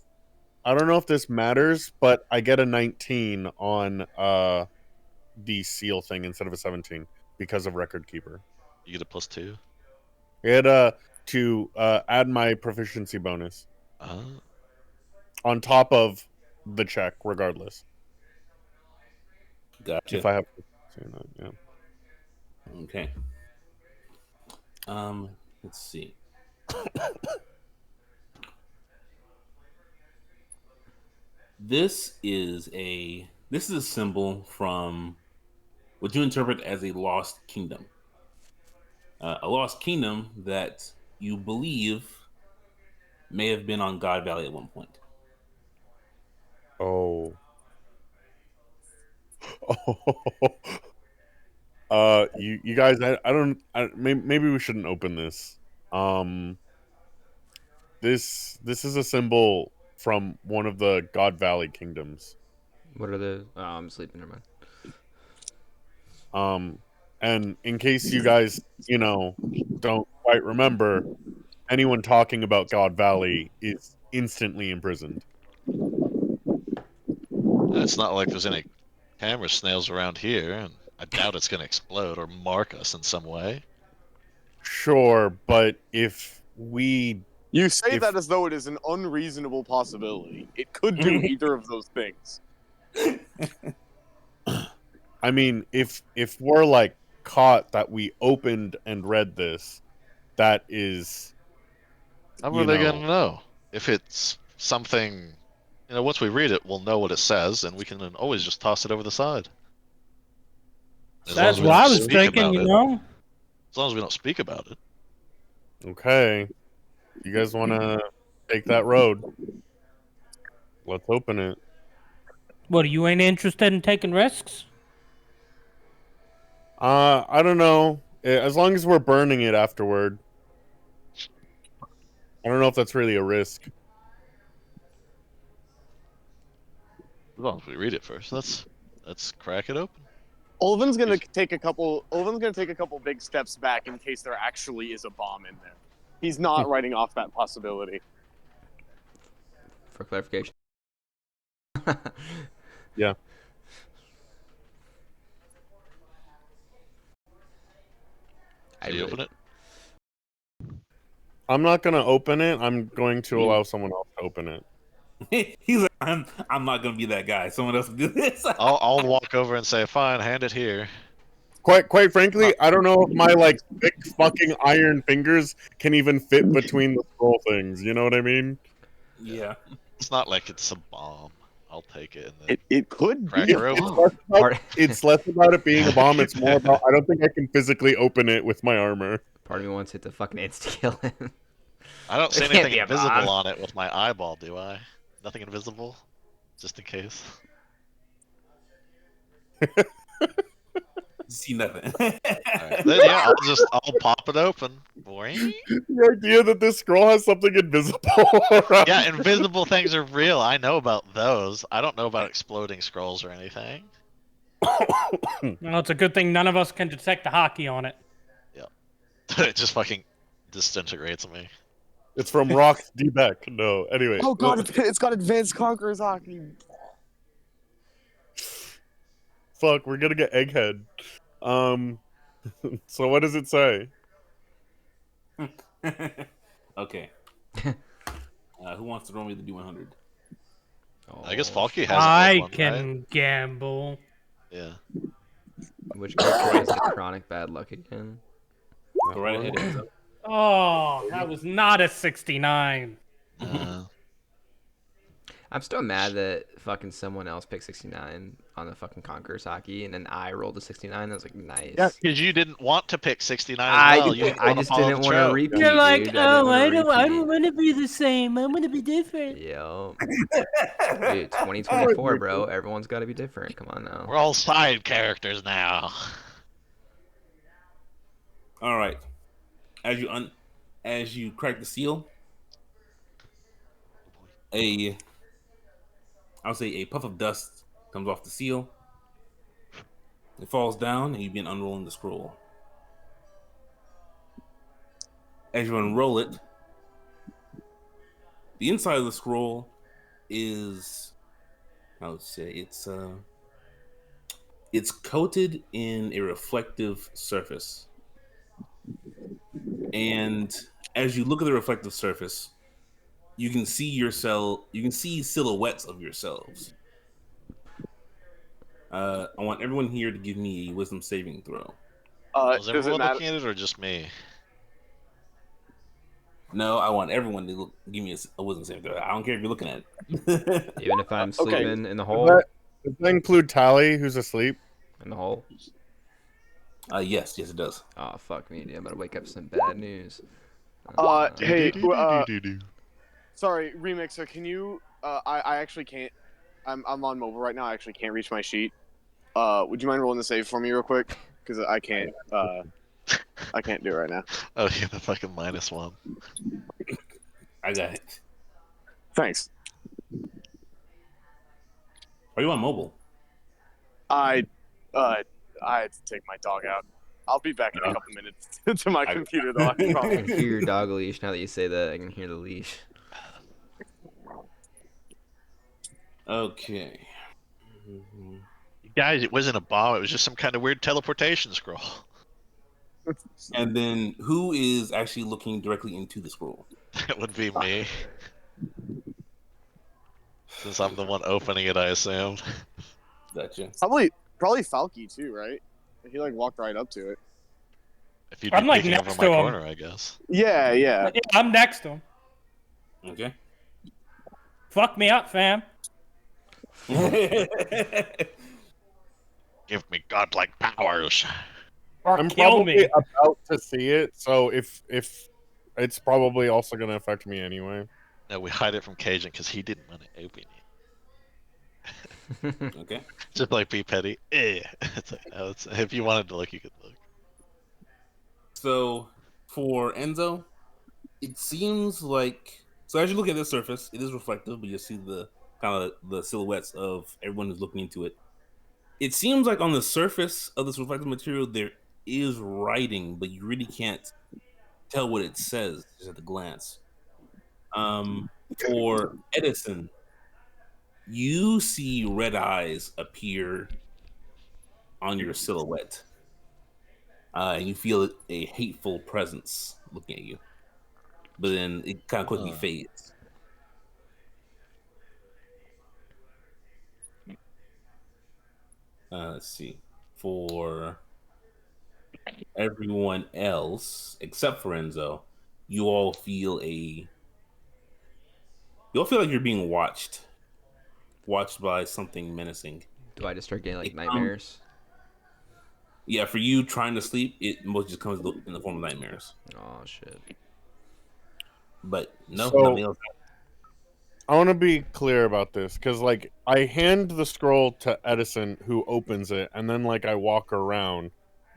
I don't know if this matters, but I get a 19 on the seal thing instead of a 17 because of record keeper. You get a +2. I had to add my proficiency bonus on top of the check, regardless. Gotcha. If I have, yeah. Okay. Let's see. This is a symbol from what you interpret as a lost kingdom. A lost kingdom that you believe may have been on God Valley at one point. Oh. You guys, maybe we shouldn't open this. This is a symbol from one of the God Valley kingdoms. What are the? Oh, I'm sleeping. Never mind. And in case you guys, don't quite remember, anyone talking about God Valley is instantly imprisoned. It's not like there's any camera snails around here, and I doubt it's going to explode or mark us in some way. Sure, but if we You say If- that as though it is an unreasonable possibility. It could do either of those things. I mean, if we're like caught that we opened and read this, that is, How are they going to know? If it's something, once we read it, we'll know what it says, and we can then always just toss it over the side. As long as That's we what don't I was speak thinking, about you it. know? As long as we don't speak about it. okay. You guys want to take that road? Let's open it. What, you ain't interested in taking risks? I don't know. As long as we're burning it afterward. I don't know if that's really a risk. As long as we read it first. Let's crack it open. Ulvin's gonna take a couple big steps back in case there actually is a bomb in there. He's not writing off that possibility. For clarification. Yeah. Can you open it? I'm not gonna open it. I'm going to allow someone else to open it. He's like, I'm not gonna be that guy. Someone else will do this. I'll walk over and say, fine, hand it here. Quite frankly, I don't know if my like thick fucking iron fingers can even fit between the scroll things. You know what I mean? Yeah. It's not like it's a bomb. I'll take it and then It could crack be her a open. bomb. It's less about it being a bomb. It's more about I don't think I can physically open it with my armor. Part of me wants it to fucking insta-kill him. I don't see It can't anything be a invisible bomb. on it with my eyeball, do I? Nothing invisible? Just in case. See nothing. Alright, then yeah, I'll pop it open. Boing. The idea that this scroll has something invisible. around Yeah, it. invisible things are real. I know about those. I don't know about exploding scrolls or anything. Well, it's a good thing none of us can detect the hockey on it. It just fucking disintegrates me. It's from Rox D. Beck. No, anyway. Oh god, it's got advanced conqueror's hockey. Fuck, we're gonna get egghead. So what does it say? Okay. Who wants to roll me the D100? I guess Falky hasn't I made one, can right? gamble. Yeah. Which characterized the chronic bad luck again? Go right ahead. Enzo. Oh, that was not a 69. I'm still mad that fucking someone else picked 69 on the fucking Conqueror's hockey, and then I rolled a 69. I was like, nice. Yeah, because you didn't want to pick 69 as well. You I just didn't want to repeat, You're like, dude. oh, I didn't don't want to be the same. I want to be different. Yo. Dude, 2024, bro. Everyone's got to be different. Come on now. We're all side characters now. All right. As you crack the seal, I would say a puff of dust comes off the seal. It falls down, and you begin unrolling the scroll. As you unroll it, the inside of the scroll is, I would say, it's coated in a reflective surface. And as you look at the reflective surface, you can see silhouettes of yourselves. I want everyone here to give me a wisdom saving throw. Was Does it everyone matter? looking at it or just me? No, I want everyone to give me a wisdom saving throw. I don't care if you're looking at it. Even if I'm Okay. sleeping in the Does hole? that include Tally, who's asleep? In the hole? Yes, it does. Oh, fuck me, dude. I'm gonna wake up to some bad news. Hey, sorry, Remixer, can you, I actually can't, I'm on mobile right now, I actually can't reach my sheet. Would you mind rolling the save for me real quick? Because I can't do it right now. Oh yeah, the fucking -1. I got it. Thanks. Are you on mobile? I had to take my dog out. I'll be back in a couple minutes to my computer, though, I I promise. can hear your dog leash now that you say that. I can hear the leash. Okay. You guys, it wasn't a bomb. It was just some kind of weird teleportation scroll. And then who is actually looking directly into the scroll? That would be me. Since I'm the one opening it, I assume. Gotcha. Probably Falky, too, right? He, like, walked right up to it. If you'd be I'm, like, peeking over next my to him. corner, I guess. Yeah. Yeah, I'm next to him. Okay. Fuck me up, fam. Give me godlike powers. Or I'm kill probably me. about to see it, so if it's probably also going to affect me anyway. No, we hide it from Cajun because he didn't want to open it. Okay. Just like be petty. It's like, oh, if you wanted to look, you could look. So for Enzo, it seems like, so as you look at the surface, it is reflective, but you see the kind of the silhouettes of everyone who's looking into it. It seems like on the surface of this reflective material there is writing, but you really can't tell what it says just at a glance. For Edison, you see red eyes appear on your silhouette. And you feel a hateful presence looking at you. But then it kind of quickly fades. Let's see. For everyone else, except for Enzo, you all feel like you're being watched. Watched by something menacing. Do I just start getting, like, nightmares? Yeah, for you trying to sleep, it most just comes in the form of nightmares. Oh, shit. But no, So- nothing else. I want to be clear about this because, like, I hand the scroll to Edison, who opens it, and then, like, I walk around.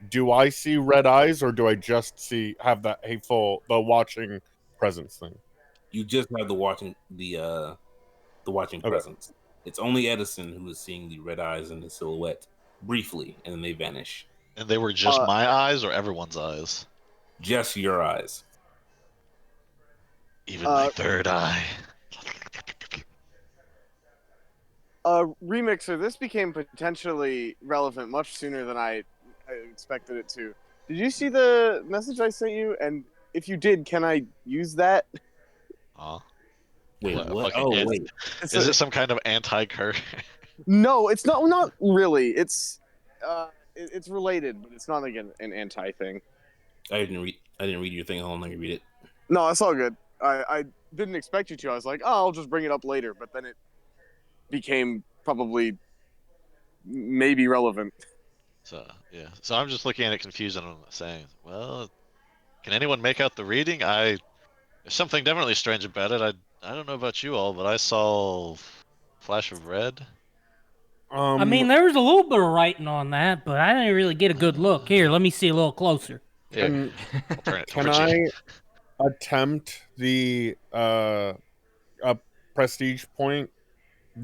Do I see red eyes, or do I just have that hateful, the watching presence thing? You just have the watching presence. It's only Edison who is seeing the red eyes in the silhouette briefly, and then they vanish. And they were just my eyes or everyone's eyes? Just your eyes. Even my third eye. Remixer, this became potentially relevant much sooner than I expected it to. Did you see the message I sent you? And if you did, can I use that? Wait, What, what? fucking Oh, is- wait. Is it some kind of anti-curse? No, it's not really. It's related, but it's not like an anti thing. I didn't read your thing. Hold on, let me read it. No, it's all good. I didn't expect you to. I was like, oh, I'll just bring it up later, but then it became probably maybe relevant. So yeah. So I'm just looking at it confused and I'm saying, well, can anyone make out the reading? There's something definitely strange about it. I don't know about you all, but I saw flash of red. I mean, there was a little bit of writing on that, but I didn't really get a good look. Here, let me see a little closer. Yeah. Can, I'll turn it can towards you. attempt the a prestige point?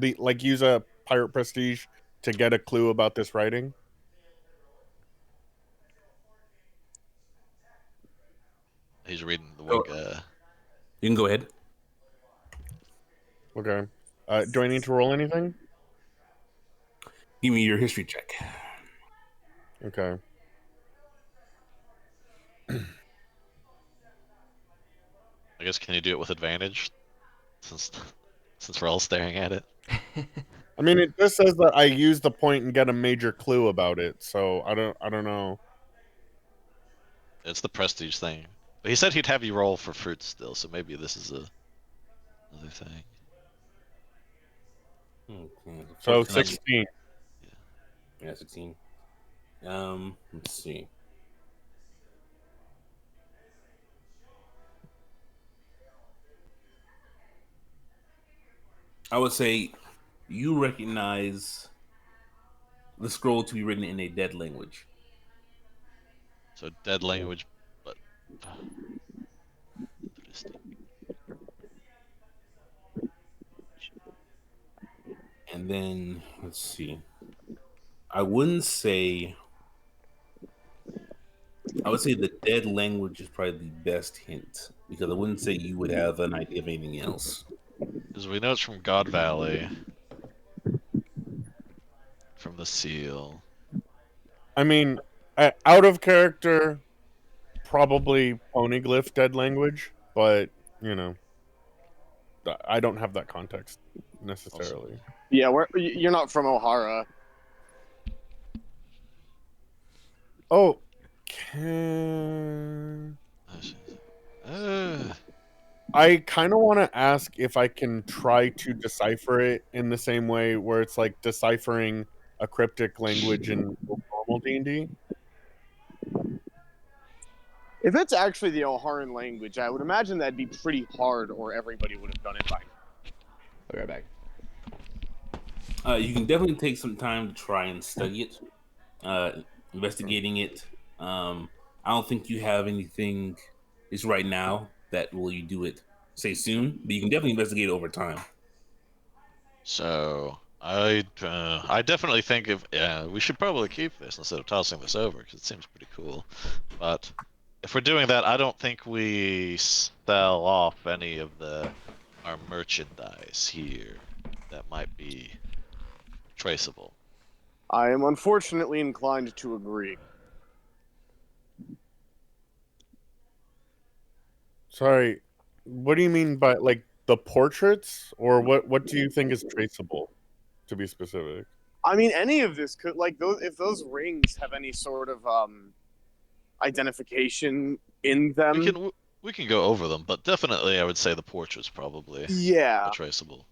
Use a pirate prestige to get a clue about this writing? He's reading the Oh. wig. You can go ahead. Okay. Do I need to roll anything? Give me your history check. Okay. I guess can you do it with advantage? Since we're all staring at it. I mean, it just says that I use the point and get a major clue about it, so I don't know. It's the prestige thing. But he said he'd have you roll for fruit still, so maybe this is another thing. Okay. So 14. 16. Yeah, 16. Let's see. I would say you recognize the scroll to be written in a dead language. So dead language, but And then let's see. I would say the dead language is probably the best hint because I wouldn't say you would have an idea of anything else. because we know it's from God Valley, from the seal. I mean, out of character, probably poneglyph dead language, but you know, I don't have that context necessarily. Yeah, you're not from O'Hara. Oh, can I kind of want to ask if I can try to decipher it in the same way where it's like deciphering a cryptic language in normal D&D? If it's actually the O'Haran language, I would imagine that'd be pretty hard, or everybody would have done it by now. I'll be right back. You can definitely take some time to try and study it, investigating it. I don't think you have anything is right now that will you do it say soon, but you can definitely investigate it over time. So I definitely think we should probably keep this instead of tossing this over because it seems pretty cool. But if we're doing that, I don't think we sell off any of our merchandise here that might be traceable. I am unfortunately inclined to agree. Sorry, what do you mean by like the portraits, or what do you think is traceable, to be specific? I mean, any of this could if those rings have any sort of identification in them. We can go over them, but definitely I would say the portraits probably Yeah, are traceable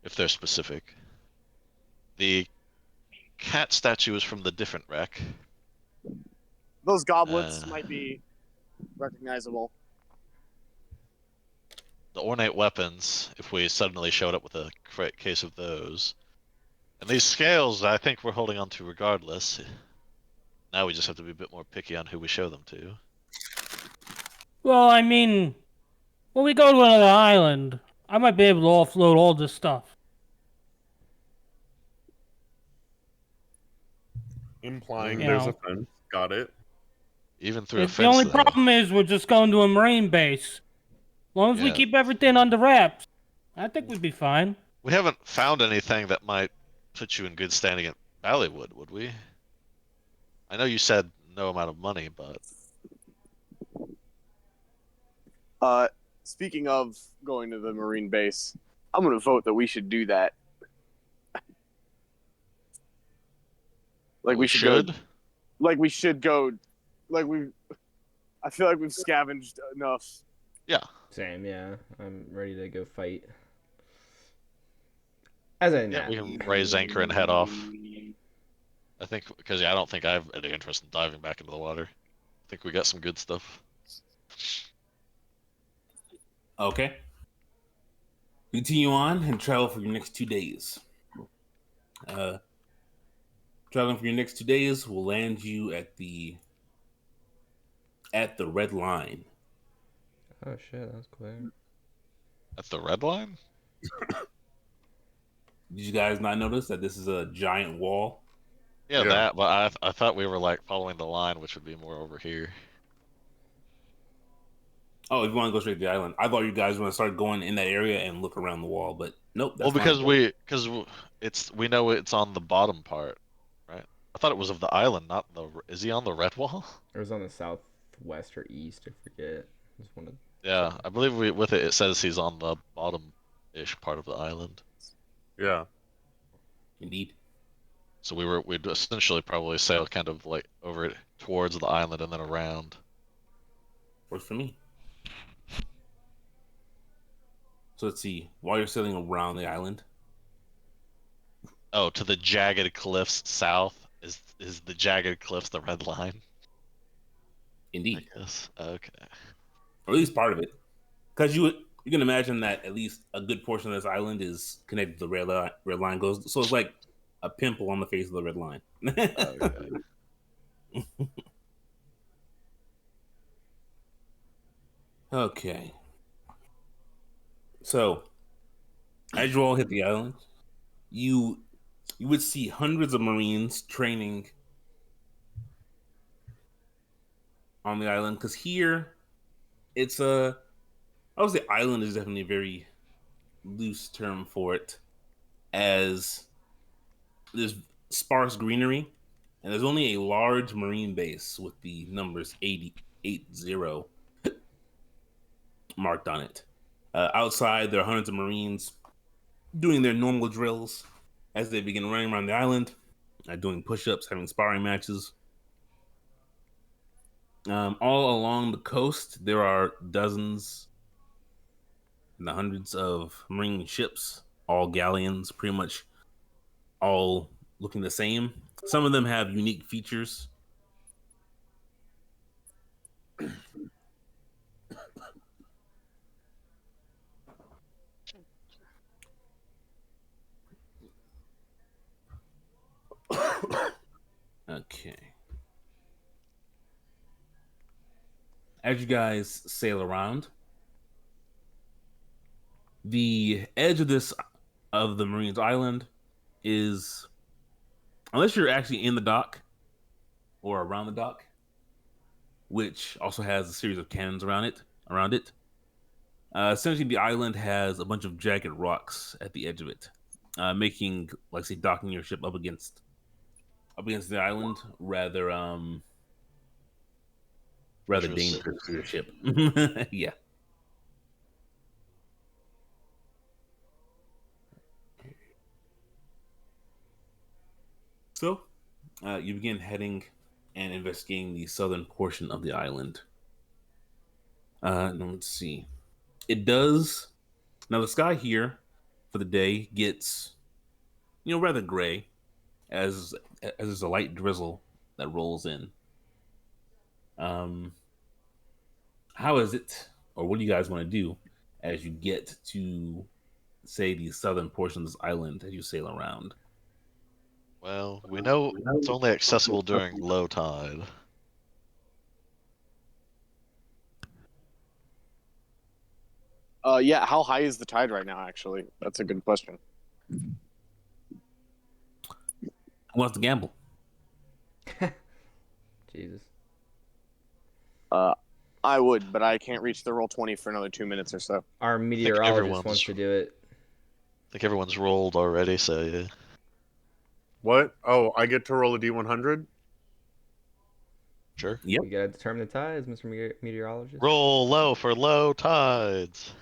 if they're specific. The cat statue is from the different wreck. those goblets might be recognizable. The ornate weapons, if we suddenly showed up with a case of those. And these scales, I think we're holding on to regardless. Now we just have to be a bit more picky on who we show them to. Well, I mean, when we go to another island, I might be able to offload all this stuff. Implying You there's know. a fence. Got it. Even through a The fence, only though. problem is we're just going to a marine base. As long as we Yeah. keep everything under wraps, I think we'd be fine. We haven't found anything that might put you in good standing at Ballywood, would we? I know you said no amount of money, but Speaking of going to the marine base, I'm going to vote that we should do that. We should go. I feel like we've scavenged enough. Yeah. Same, yeah. I'm ready to go fight. As I Yeah, we can raise anchor and head off. I think because I don't think I have any interest in diving back into the water. I think we got some good stuff. Okay. Continue on and travel for your next 2 days. Traveling for your next 2 days will land you at the Red Line. Oh shit, that was quick. At the red line? Did you guys not notice that this is a giant wall? Yeah, Yeah. that. But I thought we were like following the line, which would be more over here. Oh, if you want to go straight to the island, I thought you guys were going to start going in that area and look around the wall, but nope, Well, that's fine. we know it's on the bottom part, right? I thought it was of the island, not the. Is he on the red wall? It was on the southwest or east, I forget. Just wanted. Yeah, I believe with it says he's on the bottom-ish part of the island. Yeah. Indeed. So we'd essentially probably sail kind of like over it towards the island and then around. Works for me. So let's see. While you're sailing around the island, Oh, to the jagged cliffs south is the jagged cliffs the red line? I indeed, guess. Okay. or at least part of it, because you can imagine that at least a good portion of this island is connected to the red line goes. So it's like a pimple on the face of the red line. Okay. Okay. So as you all hit the island, you would see hundreds of Marines training on the island because here it's I would say island is definitely a very loose term for it, as there's sparse greenery and there's only a large marine base with the numbers 80 marked on it. Outside there are hundreds of Marines doing their normal drills as they begin running around the island, doing push-ups, having sparring matches. All along the coast, there are dozens and the hundreds of marine ships, all galleons, pretty much all looking the same. Some of them have unique features. Okay. As you guys sail around, the edge of the Marines Island is, unless you're actually in the dock or around the dock, which also has a series of cannons around it. Essentially, the island has a bunch of jagged rocks at the edge of it, making, like, say, docking your ship up against the island rather Dangerous. dangerous for your ship. Yeah. So, you begin heading and investigating the southern portion of the island. Now let's see. It does. Now the sky here for the day gets, rather gray as there's a light drizzle that rolls in. How is it, or what do you guys want to do as you get to, say, the southern portion of this island as you sail around? Well, we know it's only accessible during low tide. Yeah, how high is the tide right now, actually? That's a good question. Who wants to gamble? Jesus. I would, but I can't reach the roll 20 for another 2 minutes or so. Our meteorologist everyone's- wants to do it. I think everyone's rolled already, so yeah. What? Oh, I get to roll a d100? Sure. Yep. We gotta determine the tides, Mr. Meteorologist. Roll low for low tides.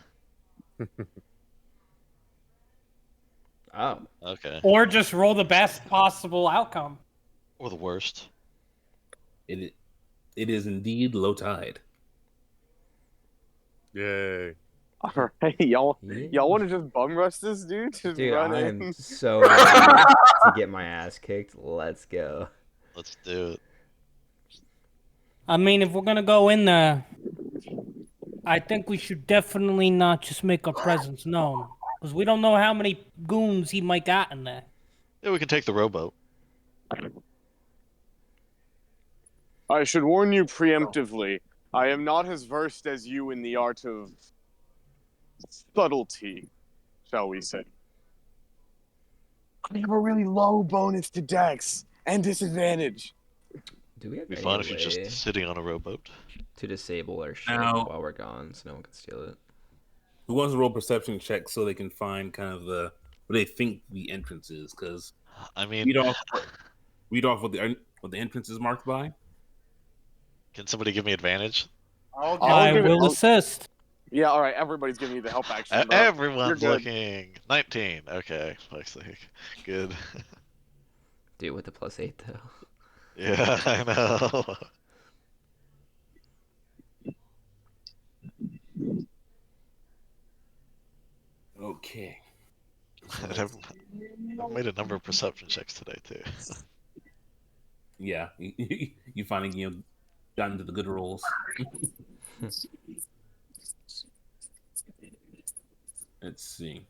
Oh. Okay. Or just roll the best possible outcome. Or the worst. It is indeed low tide. Yay. All right, y'all Yeah. want to just bum rush this dude? Just Dude, run I in. am so ready to get my ass kicked. Let's go. Let's do it. I mean, if we're gonna go in there, I think we should definitely not just make our presence known, because we don't know how many goons he might got in there. Yeah, we can take the rowboat. I should warn you preemptively. I am not as versed as you in the art of subtlety, shall we say. I have a really low bonus to Dex and disadvantage. Do we have It'd be any fun if you're just way sitting on a rowboat. to disable our ship Now- while we're gone so no one can steal it? Who wants to roll perception checks so they can find kind of the what they think the entrance is? Because I mean, read off what the entrance is marked by. can somebody give me advantage? I will assist. Yeah, all right. Everybody's giving you the help action, bro. Everyone's You're good. looking. 19. Okay, looks like good. Dude, with the +8 though. Yeah, I know. Okay. I've made a number of perception checks today too. Yeah, you finally gotten to the good rolls. Let's see.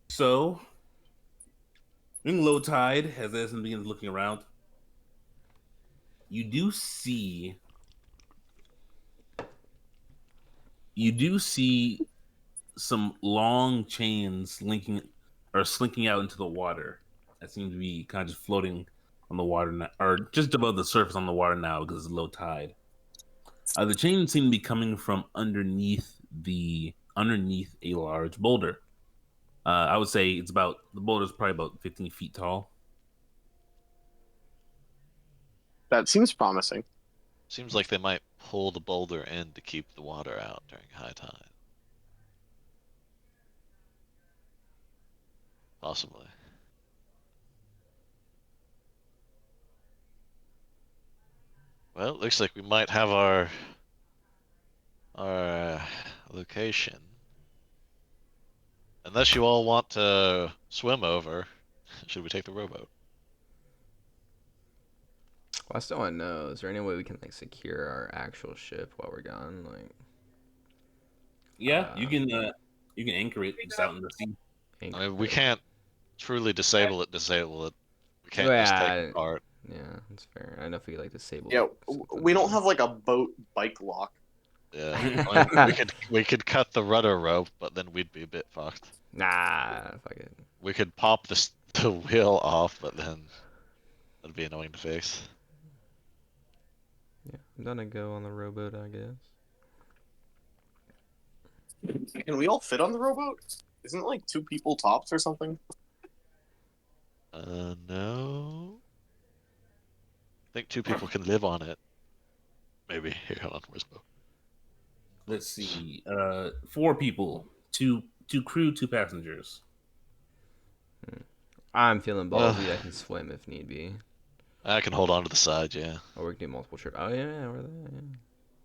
So, during low tide, as Edison begins looking around, you do see some long chains linking or slinking out into the water that seem to be kind of just floating on the water now, or just above the surface on the water now because it's low tide. The chains seem to be coming from underneath a large boulder. I would say the boulder's probably about 15 feet tall. That seems promising. Seems like they might pull the boulder in to keep the water out during high tide. Possibly. Well, it looks like we might have our location. Unless you all want to swim over, should we take the rowboat? Well, I still want to know, is there any way we can like secure our actual ship while we're gone? Like, Yeah, you can anchor it just out in the sea. I mean, we can't truly disable it. We can't Yeah, just take it apart. Yeah, that's fair. I know if we like disable. Yeah, something. we don't have like a boat bike lock. Yeah, I mean, we could cut the rudder rope, but then we'd be a bit fucked. Nah, fuck it. We could pop the wheel off, but then that'd be annoying to fix. Yeah, I'm gonna go on the rowboat, I guess. Can we all fit on the rowboat? Isn't it like 2 people tops or something? No. I think 2 people can live on it. Maybe. Here, hold on. Where's Bo? Let's see. 4 people, two crew, 2 passengers. I'm feeling ballsy. I can swim if need be. I can hold on to the side, yeah. Or we can do multiple trips. Oh yeah, we're there.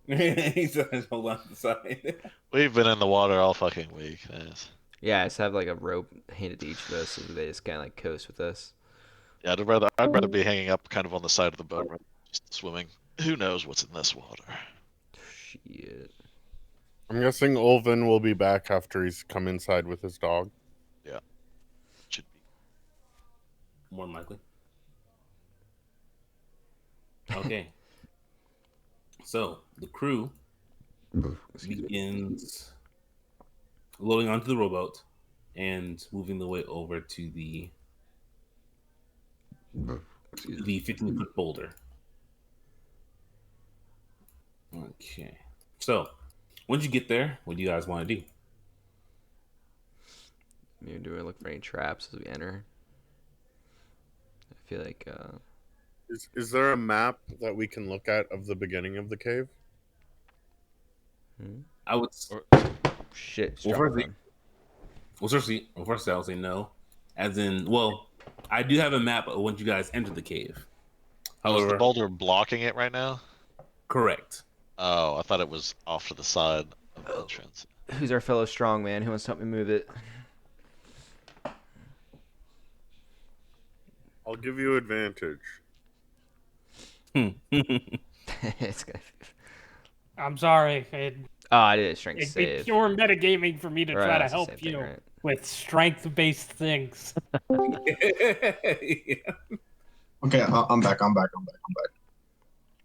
Yeah. He says, hold on to the side. We've been in the water all fucking week. Yes. Yeah, I just have like a rope handed to each of us, so they just kind of like coast with us. Yeah, I'd rather be hanging up kind of on the side of the boat, rather than just swimming. Who knows what's in this water? Shit. I'm guessing Ulvin will be back after he's come inside with his dog. Yeah. Should be. More than likely. Okay. So the crew begins loading onto the rowboat and moving the way over to the 15-foot boulder. Okay. So once you get there, what do you guys want to do? Maybe do we look for any traps as we enter? I feel like Is there a map that we can look at of the beginning of the cave? I would. shit. Well, firstly, I'll say no. As in, well, I do have a map of once you guys enter the cave. Oh, is However, the boulder blocking it right now? correct. Oh, I thought it was off to the side of the entrance. Who's our fellow strong man? Who wants to help me move it? I'll give you advantage. It's gonna. I'm sorry. Oh, I did a strength It'd be save. pure metagaming for me to Right, try to that's the help same thing, you right? with strength-based things. Okay, I'm back.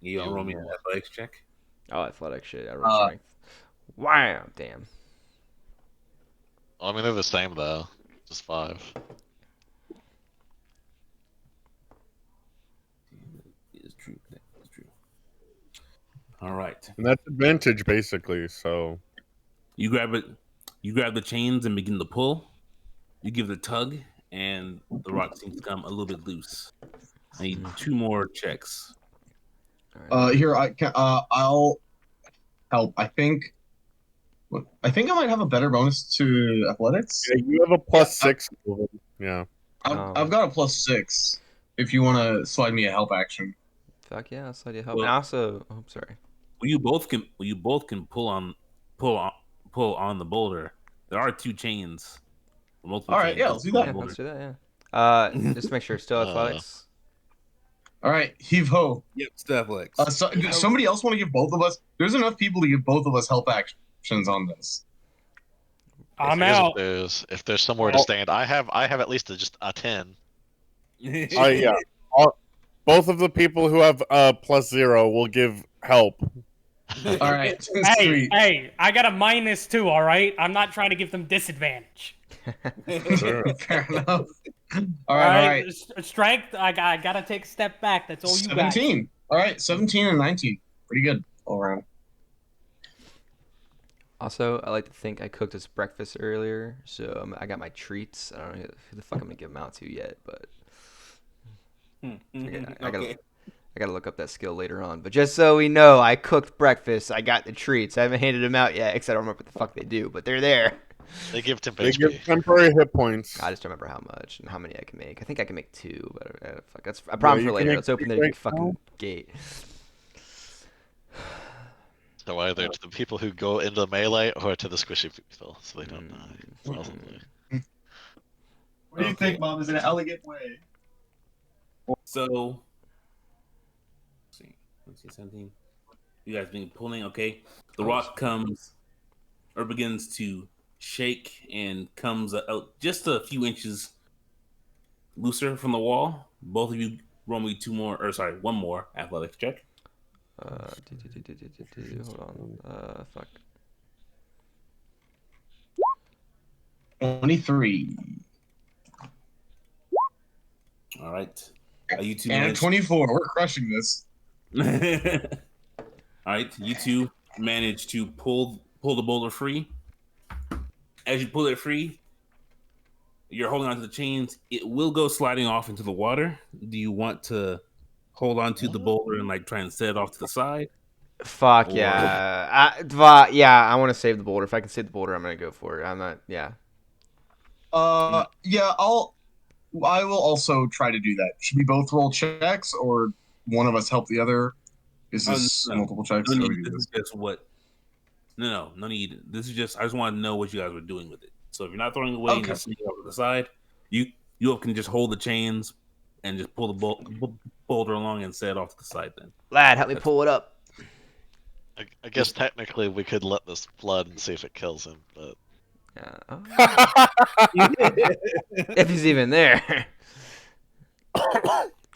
You gonna roll me an You- athletics check? Oh, athletic shit. I rolled strength. Wow, damn. I mean, they're the same though. Just 5. It's true. It's true. All right. And that's advantage basically. So You grab it. You grab the chains and begin to pull. You give it a tug, and the rock seems to come a little bit loose. I need 2 more checks. All right. Here I can. I'll help. I think I might have a better bonus to athletics. yeah, you have a +6. Yeah. I've got a +6. If you want to slide me a help action. Fuck yeah, I'll slide you help. Well- and also, oh, sorry. Well, you both can pull on the boulder. There are 2 chains. Multiple All right, chains. yeah, You let's do pull that. on the Let's boulder. do that. Yeah. Just to make sure, still athletics. All right, heave ho. Yep, athletics. Somebody else want to give both of us? There's enough people to give both of us help actions on this. I'm I guess out. if there's somewhere to stand, I have at least just a 10. Yeah. Both of the people who have +0 will give help. All right, Hey, sweet. hey, I got a -2. All right, I'm not trying to give them disadvantage. Fair enough. All All right, right, strength. I gotta take a step back. That's all you got. 17. All right, 17 and 19. Pretty good all around. Also, I like to think I cooked us breakfast earlier, so I got my treats. I don't know who the fuck I'm gonna give them out to yet, but I gotta look up that skill later on. But just so we know, I cooked breakfast. I got the treats. I haven't handed them out yet, because I don't remember what the fuck they do, but they're there. They give temp They HP. give temporary hit points. I just don't remember how much and how many I can make. I think I can make 2, but fuck, that's a problem you for can later. make Let's open 2 the right fucking now? gate. So either to the people who go into the melee or to the squishy people, so they don't die. Possibly. What do you think, Mom? Is an elegant way? So, let's see, 17. You guys been pulling, okay? The rock comes or begins to shake and comes out just a few inches looser from the wall. Both of you roll me 2 more, or sorry, 1 more athletics check. Hold on. Fuck. 23. All right. You two And manage. 24. We're crushing this. All right, you two manage to pull the boulder free. As you pull it free, you're holding onto the chains. It will go sliding off into the water. Do you want to hold onto the boulder and like try and set it off to the side? Fuck Or- yeah. I want to save the boulder. If I can save the boulder, I'm gonna go for it. I'm not. Yeah. Yeah, I will also try to do that. Should we both roll checks or one of us help the other? Is this no. multiple checks? No How do need. we do This is this? just what. No need. This is just. I just want to know what you guys were doing with it. So if you're not throwing it away and Okay. just sneaking over to the side, you can just hold the chains and just pull the boulder along and set it off to the side. Then Lad, help me pull it up. I guess technically we could let this flood and see if it kills him, but Yeah. Oh. If he's even there.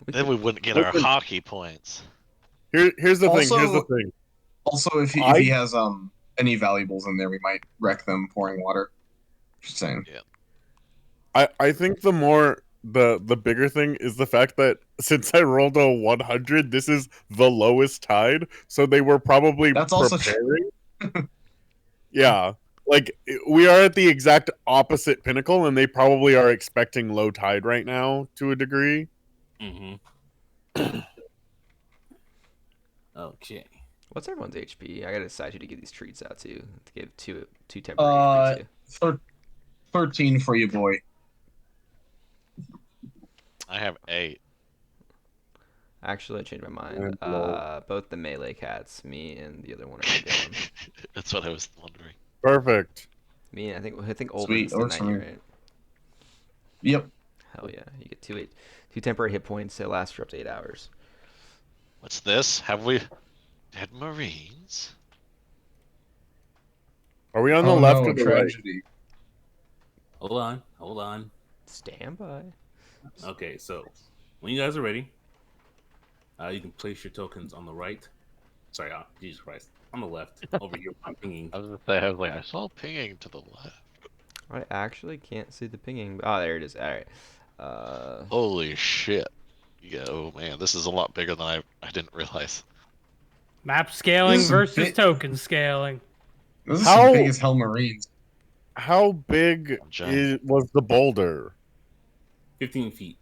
then we wouldn't get our hockey points. Here's the thing. Here's Also- the thing. Also, if he has any valuables in there, we might wreck them pouring water. Just saying. I think the bigger thing is the fact that since I rolled a 100, this is the lowest tide, so they were probably That's also preparing. Yeah, like we are at the exact opposite pinnacle, and they probably are expecting low tide right now to a degree. Mm-hmm. Okay. What's everyone's HP? I gotta decide who to give these treats out to give two temporary HP to. 13 for you, boy. I have 8. Actually, I changed my mind. Yeah, Both the melee cats, me and the other one are gonna get them. That's what I was wondering. Perfect. Me, I think Sweet, Olden's the works for 90, me. right? Yep. Hell yeah, you get two temporary hit points that last for up to 8 hours. What's this? Have we dead Marines? Are we on the Oh left no, or a the right? tragedy. Hold on. Stand by. Okay, so when you guys are ready, You can place your tokens on the right. Sorry, Jesus Christ, on the left over here. I'm pinging. I was gonna say, I was like, I saw pinging to the left. I actually can't see the pinging. Oh, there it is. All right. Holy shit! Yeah, oh man, this is a lot bigger than I didn't realize. Map scaling This is a versus bit- token scaling. Those are How- some big as hell Marines. How big Giant. was the boulder? 15 feet.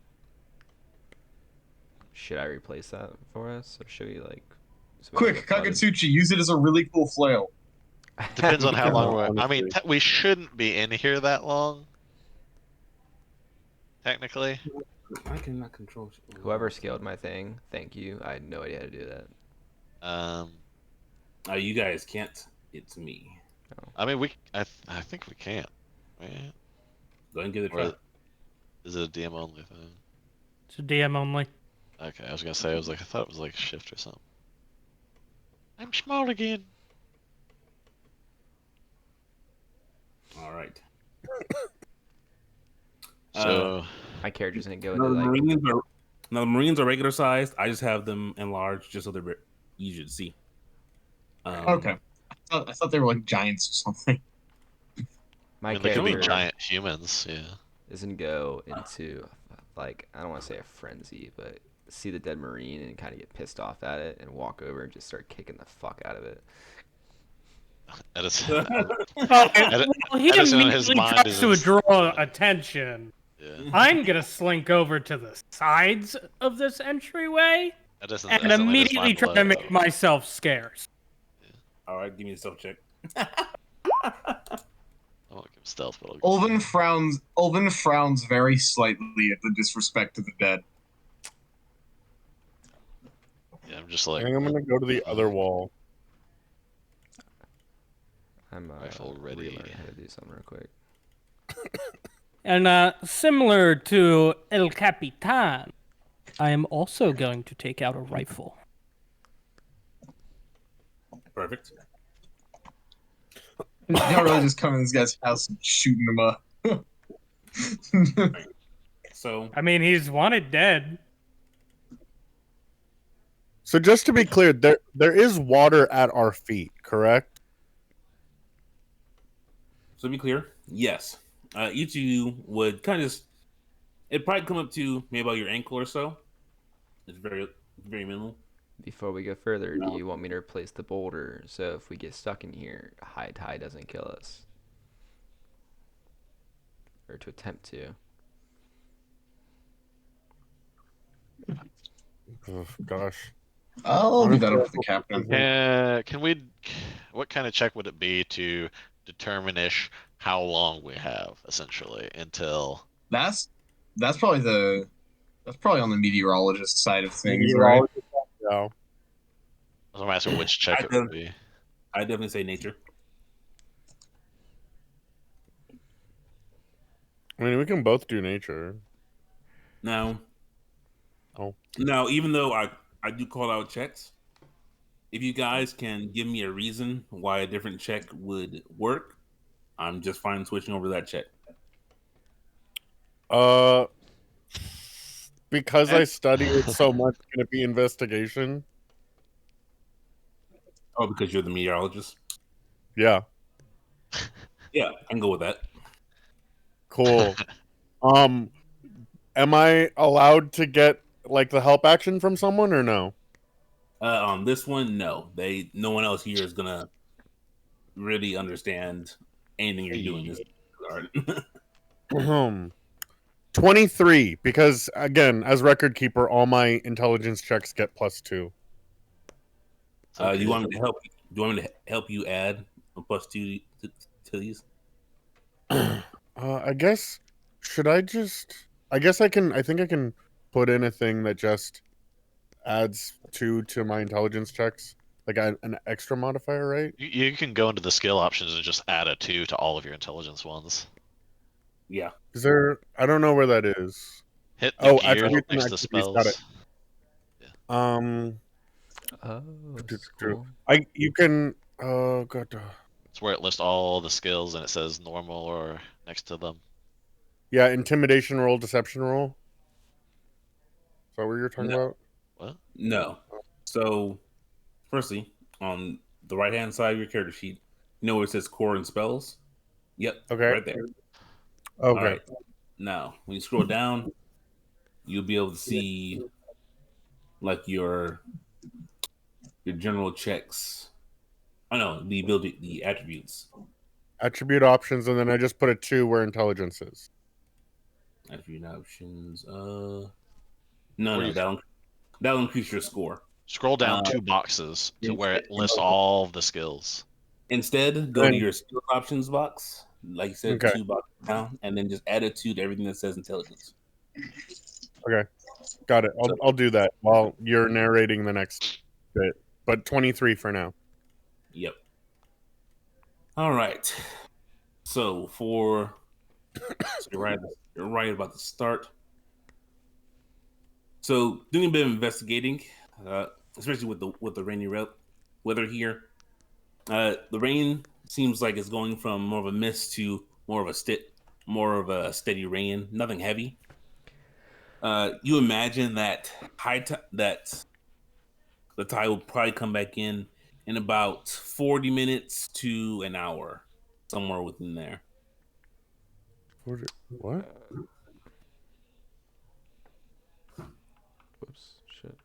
Should I replace that for us, or should we like? so we don't Quick, get flooded? Kakatsuchi, use it as a really cool flail. Depends on how Yeah, long we're. I mean, honestly. we shouldn't be in here that long. Technically. I cannot control. Whoever scaled my thing, thank you. I had no idea how to do that. You guys can't. It's me. I mean, I think we can. Right? Go ahead and give it a Or try. is it a DM only thing? It's a DM only. Okay, I was gonna say, I thought it was like shift or something. I'm small again. All right. So My character's gonna go No, into the like. Marines are regular sized. I just have them enlarged just so they're easier to see. Okay. I thought they were like giants or something. My they could be character giant humans. Yeah. is gonna go into like, I don't want to say a frenzy, but see the dead marine and kind of get pissed off at it and walk over and just start kicking the fuck out of it. Edison, Well, he Edison in his immediately mind tries is to just- draw attention. yeah. I'm gonna slink over to the sides of this entryway Edison's and instantly his immediately mind try to blows. make myself scarce. All right, give me a self check. I won't give stealth, but I'll give Ulvin frowns very slightly at the disrespect to the dead. Yeah, I'm just I like think I'm gonna go to the other wall. I'm Rifle ready. relearning how to do something real quick. And similar to El Capitan, I am also going to take out a rifle. Perfect. Y'all really just come in this guy's house and shooting him up. So I mean, he's wanted dead. So just to be clear, there is water at our feet, correct? to be clear, yes. Each of you would kind of it'd probably come up to maybe about your ankle or so. It's very minimal. Before we go further, do you want me to replace the boulder so if we get stuck in here, high tide doesn't kill us? Or to attempt to. Oh, gosh. I'll leave that up to the captain. Can we? What kind of check would it be to determine-ish how long we have essentially until? That's probably on the meteorologist side of things, right? Yeah. I'm asking which check it would be. I definitely say nature. I mean, we can both do nature. Now, Oh. now, even though I do call out checks, if you guys can give me a reason why a different check would work, I'm just fine switching over to that check. Because I study it so much, can it be investigation? Oh, because you're the meteorologist? Yeah. Yeah, I can go with that. Cool. Am I allowed to get like the help action from someone or no? On this one, no. No one else here is gonna really understand anything you're doing in this regard. 23, because again, as record keeper, all my intelligence checks get +2. You want me to help? Do you want me to help you add a +2 to these? I guess I think I can put in a thing that just adds 2 to my intelligence checks, like an extra modifier, right? You can go into the skill options and just add a 2 to all of your intelligence ones. Yeah. Is there? I don't know where that is. Hit the gear attributes and next to activities, got it. spells. Oh, that's True. cool. You can. Oh god. It's where it lists all the skills and it says normal or next to them. Yeah, intimidation roll, deception roll. Is that what you're talking No. about? What? No. So, firstly, on the right hand side of your character sheet, you know where it says core and spells? Yep, Okay. right there. Okay. All right. Now, when you scroll down, you'll be able to see like your general checks. Oh no, the ability, the attributes. Attribute options, and then I just put a 2 where intelligence is. Attribute options. Or No, you that'll increase your score. scroll down 2 boxes to where it lists all of the skills. Instead, go to your skills options box, like you said, Okay. 2 boxes down, and then just add a 2 to everything that says intelligence. Okay, got it. I'll do that while you're narrating the next bit. But 23 for now. Yep. All right. So you're right about the start. So doing a bit of investigating, especially with the rainy weather here. The rain seems like it's going from more of a mist to more of a steady rain. Nothing heavy. You imagine that that the tide will probably come back in about 40 minutes to an hour, somewhere within there. What? Whoops. Shit.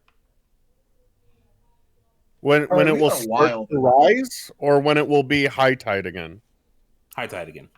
When it we will got a start while. to rise, or when it will be high tide again? High tide again.